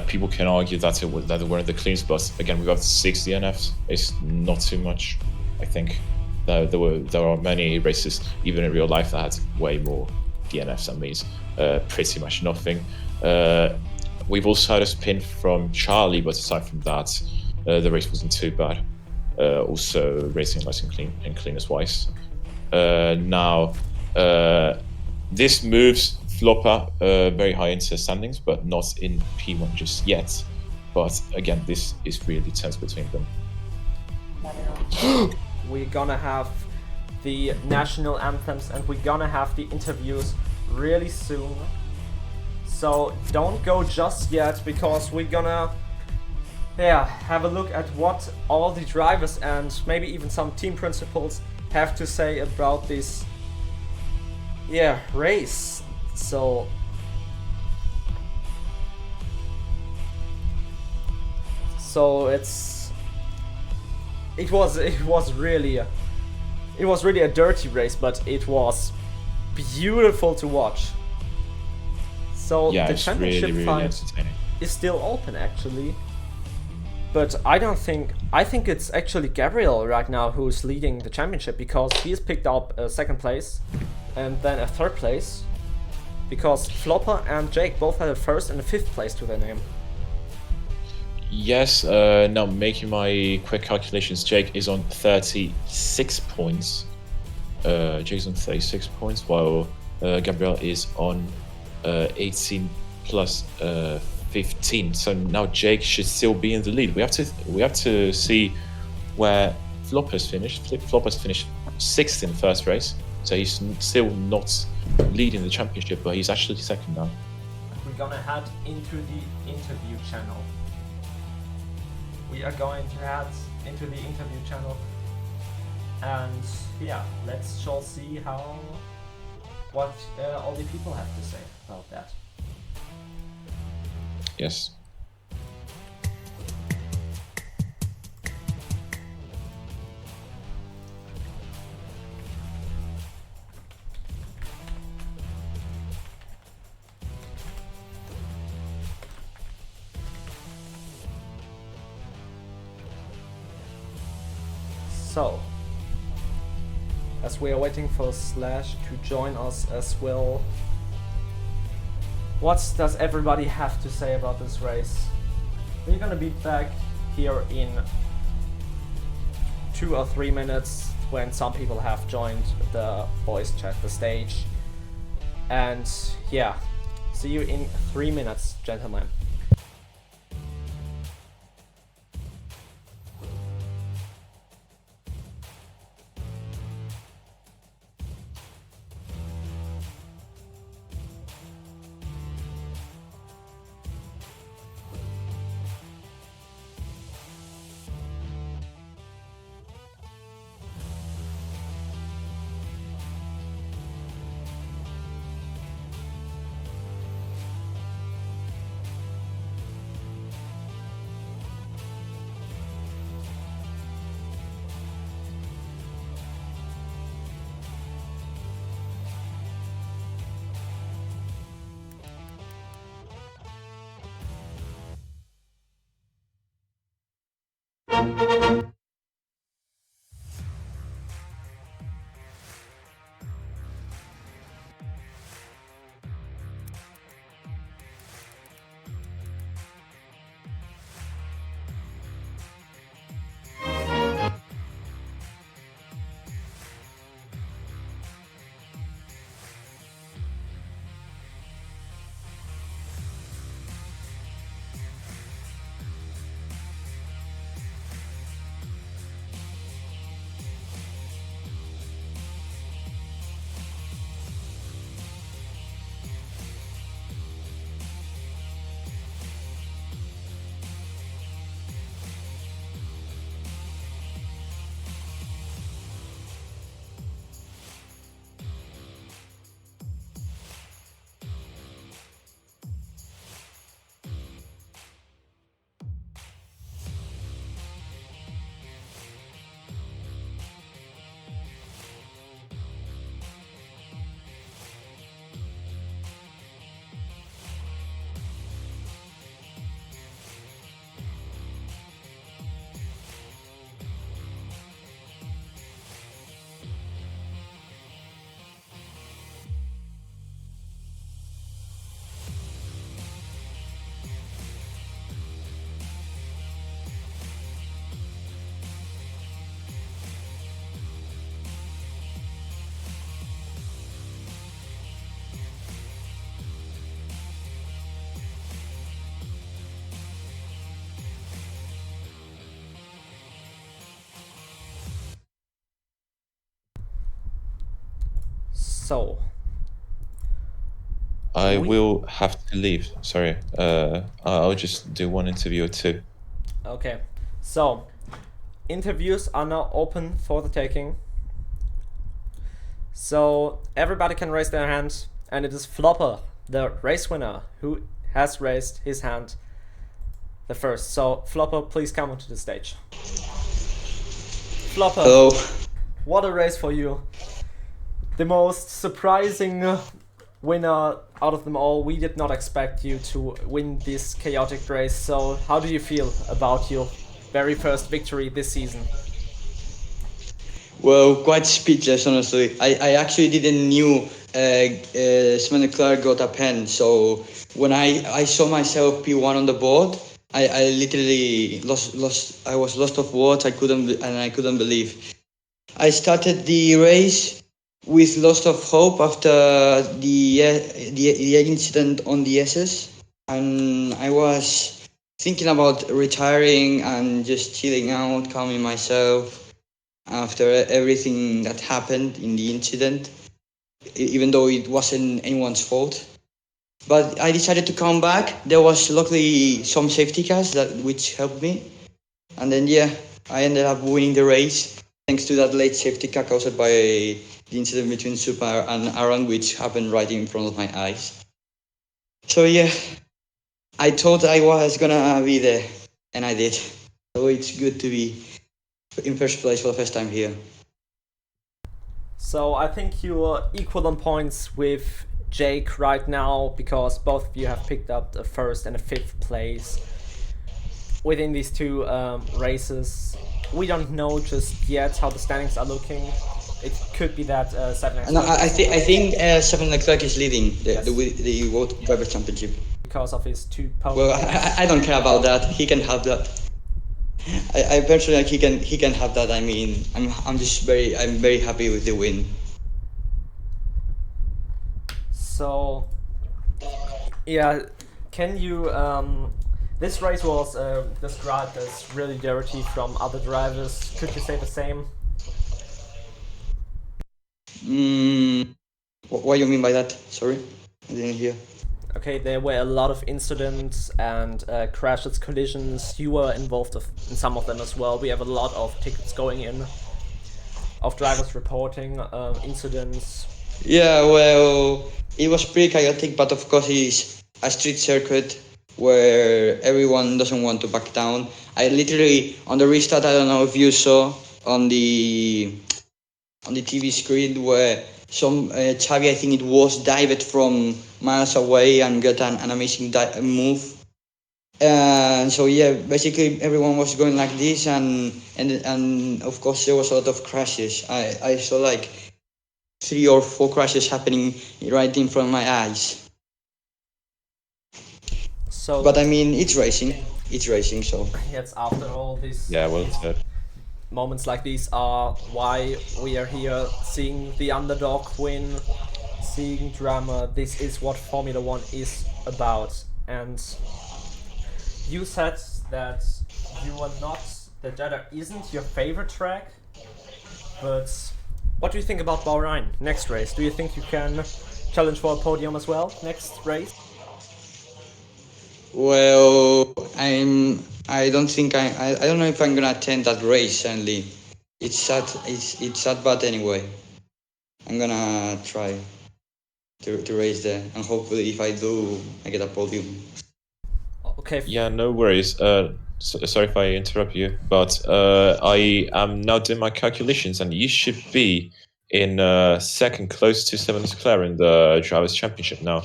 People can argue that they weren't the cleans, but again, we've got 6 DNFs. It's not too much. I think there are many races, even in real life, that had way more DNFs than these. Pretty much nothing. We've also had a spin from Charlie, but aside from that, the race wasn't too bad. Also, racing nice and clean as wise. Now, this moves Flopper very high into standings, but not in P1 just yet. But again, this is really tense between them. We're gonna have the national anthems, and we're gonna have the interviews really soon. So don't go just yet, because we're gonna have a look at what all the drivers and maybe even some team principals have to say about this race. So it was really a dirty race, but it was beautiful to watch. So yeah, the it's championship really fight entertaining. is still open actually. But I think it's actually Gabriel right now who's leading the championship, because he's picked up a 2nd place and then a 3rd place. Because Flopper and Jake both had a first and a fifth place to their name. Yes, now making my quick calculations, Jake is on 36 points. Jake's on 36 points, while Gabriel is on 18 plus 15. So now Jake should still be in the lead. We have to see where Flopper's finished. Flopper's finished 6th in first race, so he's still not leading the championship, but he's actually second now. We're gonna head into the interview channel. We are going to head into the interview channel, and yeah, let's shall see what all the people have to say about that. Yes. So, as we are waiting for Slash to join us as well, what does everybody have to say about this race? We're gonna be back here in 2 or 3 minutes when some people have joined the voice chat, the stage. And yeah, see you in 3 minutes, gentlemen. So, I will have to leave. Sorry. I'll just do one interview or two. okay. So, interviews are now open for the taking. So, everybody can raise their hand, and it is Flopper, the race winner, who has raised his hand the first. So, Flopper, please come onto the stage. Flopper. Hello. What a race for you. The most surprising winner out of them all. We did not expect you to win this chaotic race. So how do you feel about your very first victory this season? Well, quite speechless, honestly. I actually didn't knew Leclerc got a pen. So when I saw myself P1 on the board, I literally lost. I was lost of words. I couldn't believe. I started the race with lots of hope after the incident on the SS, and I was thinking about retiring and just chilling out, calming myself after everything that happened in the incident, even though it wasn't anyone's fault. But I decided to come back. There was luckily some safety cars that which helped me, and then yeah, I ended up winning the race thanks to that late safety car caused by the incident between Super and Aaron, which happened right in front of my eyes. So yeah, I thought I was gonna be there, and I did. So it's good to be in first place for the first time here. So I think you're equal on points with Jake right now because both of you have picked up the first and the fifth place within these two races. We don't know just yet how the standings are looking. It could be that Seven X No, I think Seven Leclerc is leading Yes. the World Driver Championship. because of his two Well, podiums. I don't care about that. He can have that. I personally like he can have that. I mean, I'm very happy with the win. So, yeah, can you? This race was described as really dirty from other drivers. Could you say the same? What do you mean by that? Sorry, I didn't hear. Okay, there were a lot of incidents and crashes, collisions. You were involved in some of them as well. We have a lot of tickets going in of drivers reporting incidents. Yeah, well, it was pretty chaotic, but of course it's a street circuit where everyone doesn't want to back down. I literally on the restart, I don't know if you saw on the TV screen where some Xavi, I think it was, dived from miles away and got an amazing move. And so yeah, basically everyone was going like this, and of course there was a lot of crashes. I saw like 3 or 4 crashes happening right in front of my eyes. So, But I mean, it's racing. It's racing, so. yes, after all these Yeah, well said. moments like these are why we are here, seeing the underdog win, seeing drama. This is what Formula One is about. And you said that you are not, that Jeddah isn't your favorite track, but what do you think about Bahrain next race? Do you think you can challenge for a podium as well next race? Well, I don't think I don't know if I'm gonna attend that race. Sadly, it's sad. It's sad, but anyway, I'm gonna try to race there, and hopefully, if I do, I get a podium. Okay. Yeah, no worries. Sorry if I interrupt you, but I am now doing my calculations, and you should be in second, close to Seven Leclerc in the Drivers' Championship now.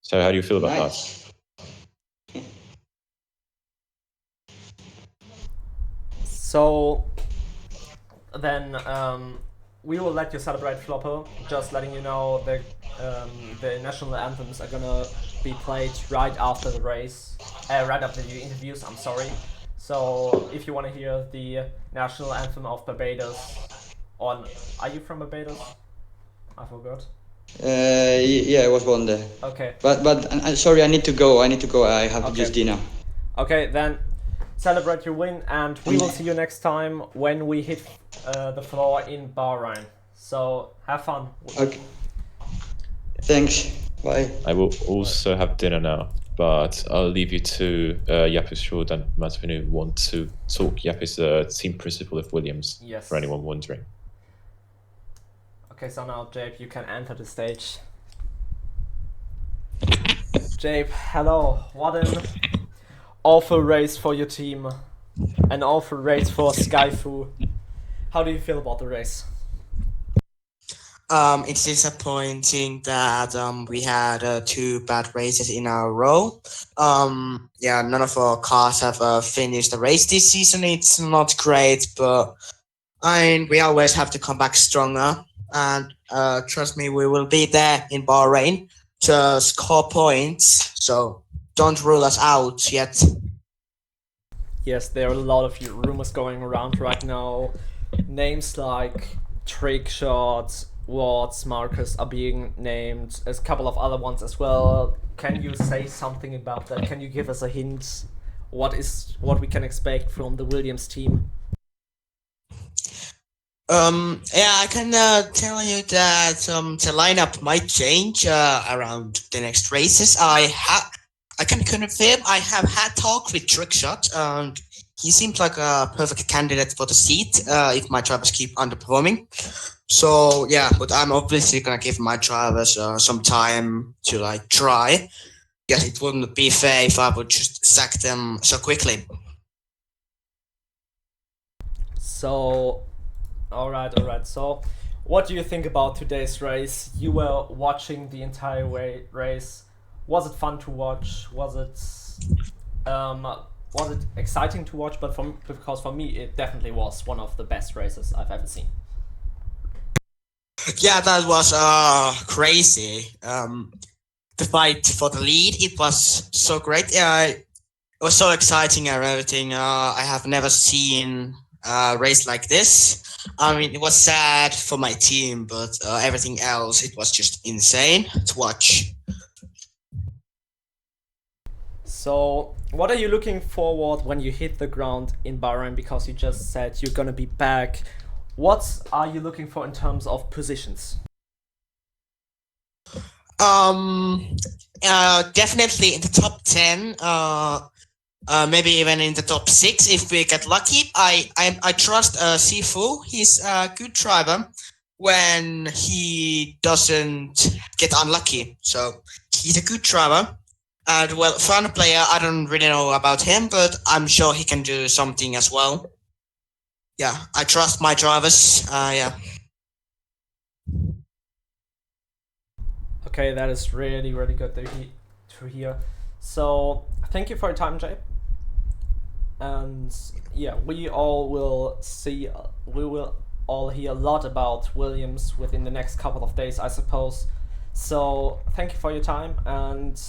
So, how do you feel about that? Nice. So then we will let you celebrate Flopper. Just letting you know the national anthems are gonna be played right after the race, right after the interviews. I'm sorry. So if you want to hear the national anthem of Barbados, are you from Barbados? I forgot. Yeah, I was born there. Okay. But sorry, I need to go. I need to go. I have to Okay. do dinner. Okay, then celebrate your win, and we will see you next time when we hit the floor in Bahrain. So have fun. Okay. Thanks. Bye. I will also have dinner now, but I'll leave you to Yapis Short and Masvinu want to talk. Yapis, team principal of Williams, Yes. for anyone wondering. Okay, so now Jabe, you can enter the stage. Jabe, hello. What an awful race for your team. An awful race for Skyfu. How do you feel about the race? It's disappointing that we had 2 bad races in a row. Yeah, none of our cars have finished the race this season. It's not great, but I mean, we always have to come back stronger. and trust me, we will be there in Bahrain to score points. So don't rule us out yet. Yes, there are a lot of rumors going around right now. Names like Trick Shots, Watts, Marcus are being named. There's a couple of other ones as well. Can you say something about that? Can you give us a hint? What we can expect from the Williams team? Yeah, I can tell you that the lineup might change around the next races. I can confirm I have had talk with Trickshot, and he seems like a perfect candidate for the seat if my drivers keep underperforming. So yeah, but I'm obviously gonna give my drivers some time to like try. Yes, it wouldn't be fair if I would just sack them so quickly. So, all right. So, what do you think about today's race? You were watching the entire race. Was it fun to watch? Was it exciting to watch? Because for me, it definitely was one of the best races I've ever seen. Yeah, that was crazy. The fight for the lead, it was so great. Yeah, it was so exciting and everything. I have never seen a race like this. I mean, it was sad for my team, but everything else, it was just insane to watch. So, what are you looking forward when you hit the ground in Bahrain? Because you just said you're gonna be back. What are you looking for in terms of positions? Um, Definitely in the top 10. Maybe even in the top 6 if we get lucky. I trust Sifu. He's a good driver when he doesn't get unlucky. So he's a good driver. And well, fun player, I don't really know about him, but I'm sure he can do something as well. Yeah, I trust my drivers. Yeah. Okay, that is really, really good to hear. So, thank you for your time, Jay. And yeah, we will all hear a lot about Williams within the next couple of days, I suppose. So, thank you for your time, and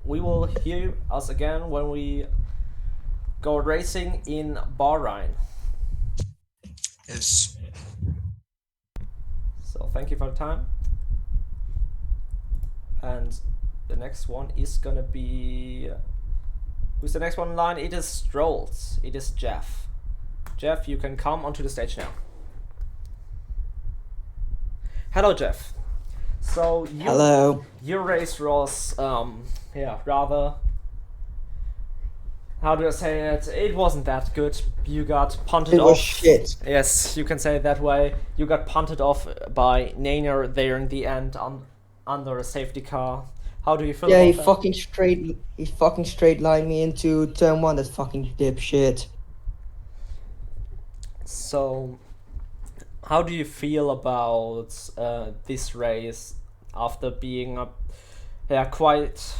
we will hear us again when we go racing in Bahrain. Yes. So, thank you for the time. And the next one is gonna be. Who's the next one in line? It is Strolls. It is Jeff. Jeff, you can come onto the stage now. Hello, Jeff. So Hello. your race was rather, how do I say it? It wasn't that good. You got punted It off. was shit. Yes, you can say it that way. You got punted off by Nainer there in the end under a safety car. How do you feel Yeah, about he fucking straight lined me into turn one. That fucking dipshit. that? So, how do you feel about this race after being quite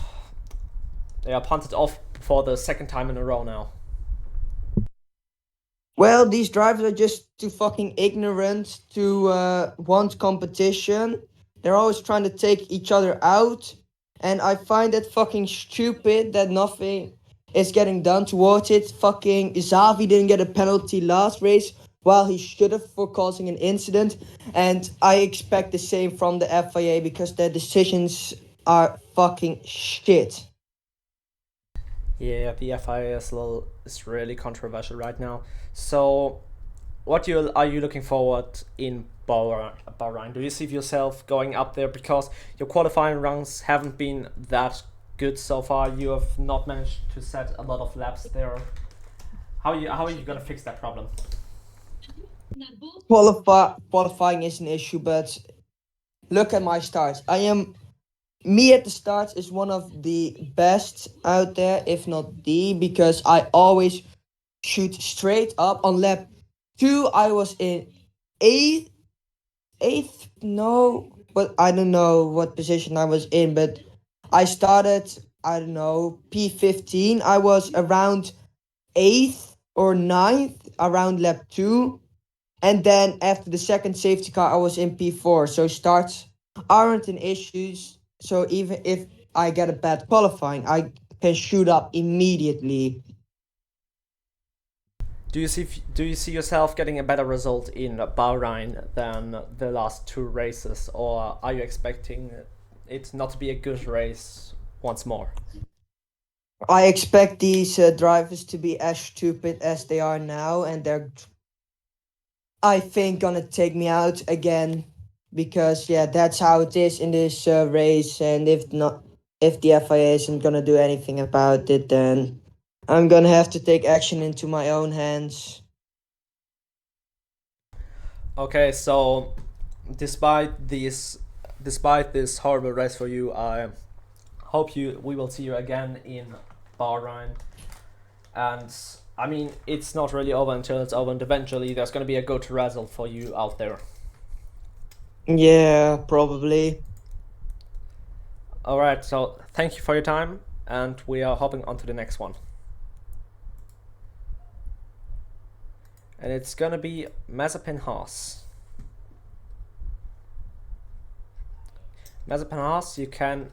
punted off for the second time in a row now? Well, these drivers are just too fucking ignorant to want competition. They're always trying to take each other out, and I find that fucking stupid that nothing is getting done towards it. Fucking Xavi didn't get a penalty last race, while he should have for causing an incident, and I expect the same from the FIA because their decisions are fucking shit. Yeah, the FIA is really controversial right now. So, are you looking forward in Bahrain? Do you see yourself going up there because your qualifying runs haven't been that good so far? You have not managed to set a lot of laps there. How are you gonna fix that problem? Qualifying is an issue, but look at my starts. Me at the start is one of the best out there, if not the, because I always shoot straight up. On lap 2, I was in eighth, no, but I don't know what position I was in, but I started, I don't know, P15. I was around 8th or 9th around lap 2. And then after the second safety car, I was in P4. So starts aren't an issues. So even if I get a bad qualifying, I can shoot up immediately. Do you see yourself getting a better result in Bahrain than the last 2 races, or are you expecting it not to be a good race once more? I expect these drivers to be as stupid as they are now, and they're, I think, gonna take me out again, because yeah, that's how it is in this race. And if not, if the FIA isn't gonna do anything about it, then I'm gonna have to take action into my own hands. Okay, so despite this horrible race for you, I hope we will see you again in Bahrain. And I mean, it's not really over until it's over, and eventually there's going to be a good result for you out there. Yeah, probably. All right, so thank you for your time, and we are hopping on to the next one. And it's going to be Mazepin Haas. Mazepin Haas, you can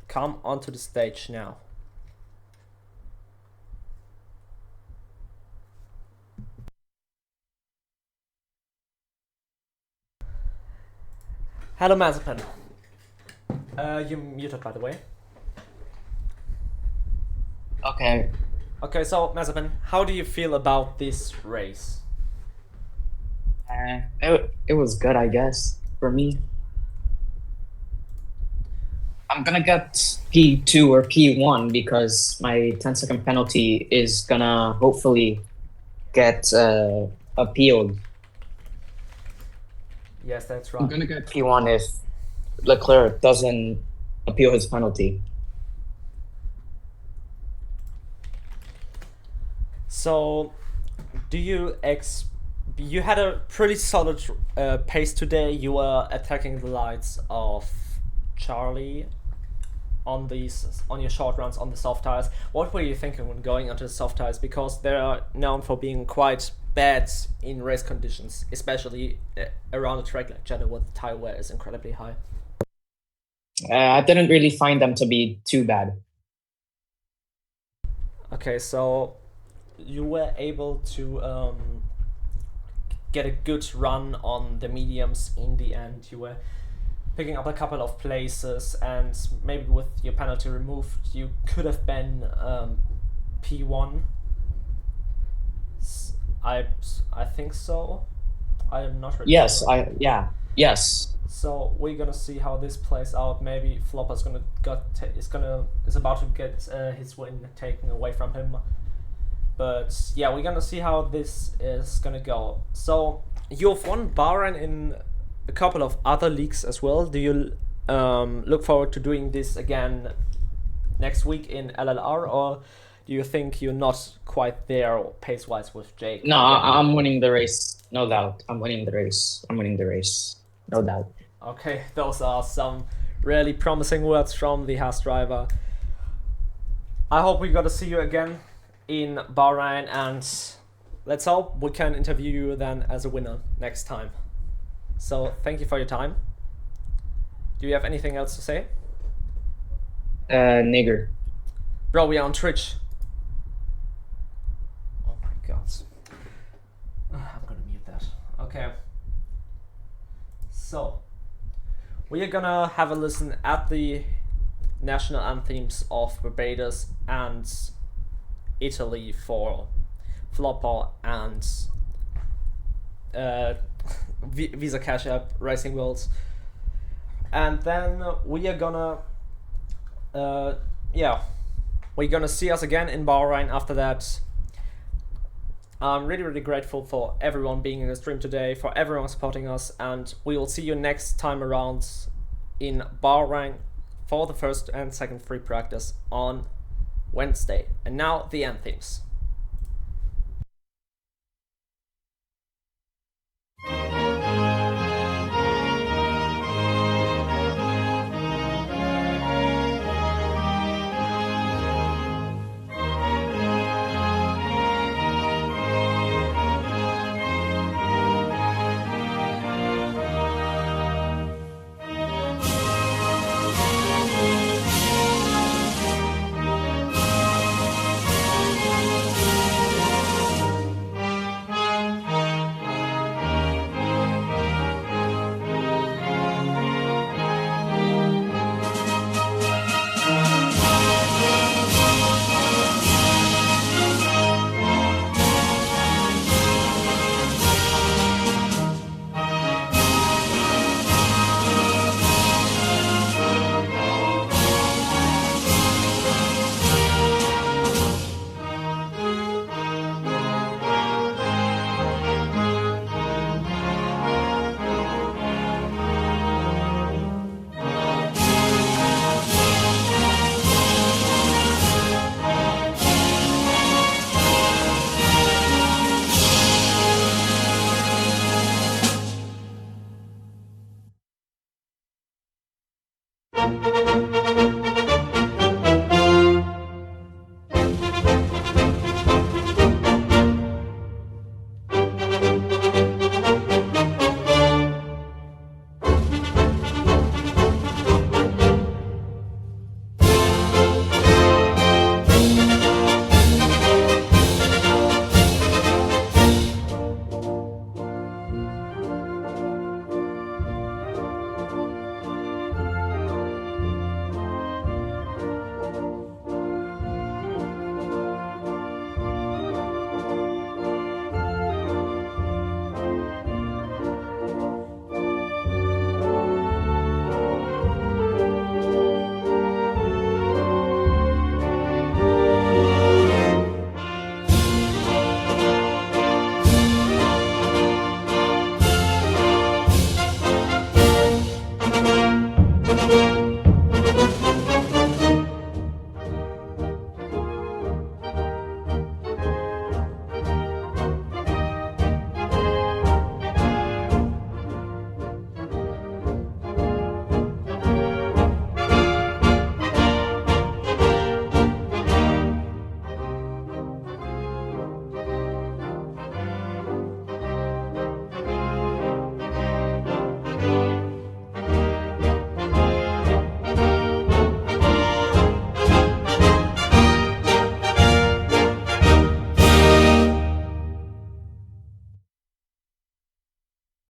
come onto the stage now. Hello, Mazepin. You're muted, by the way. Okay. Okay, so Mazepin, how do you feel about this race? It was good, I guess, for me. I'm gonna get P2 or P1 because my 10-second penalty is gonna hopefully get appealed. Yes, that's I'm right. gonna get P1 if Leclerc doesn't appeal his penalty. So, do you you had a pretty solid pace today. You were attacking the lights of Charlie on your short runs on the soft tires. What were you thinking when going onto the soft tires? Because they are known for being quite bad in race conditions, especially around a track like Jeddah where the tire wear is incredibly high. I didn't really find them to be too bad. Okay, so you were able to get a good run on the mediums in the end. You were picking up a couple of places, and maybe with your penalty removed, you could have been P1. I think so. I am not really Yes, sure. yes. So we're gonna see how this plays out. Maybe Flopper's is about to get his win taken away from him. But yeah, we're gonna see how this is gonna go. So you've won Bahrain in a couple of other leagues as well. Do you look forward to doing this again next week in LLR, or do you think you're not quite there pace wise with Jake? No, I'm winning the race, no doubt. I'm winning the race, no doubt. Okay, those are some really promising words from the Haas driver. I hope we got to see you again in Bahrain, and let's hope we can interview you then as a winner next time. So thank you for your time. Do you have anything else to say? Nigger. Bro, we are on Twitch. Oh my god. I'm gonna mute that. Okay. So, we are gonna have a listen at the national anthems of Barbados and Italy for Flopper and Visa Cash App Racing Worlds. And then we are gonna we're gonna see us again in Bahrain after that. I'm really grateful for everyone being in the stream today, for everyone supporting us, and we will see you next time around in Bahrain for the first and second free practice on Wednesday. And now the anthems.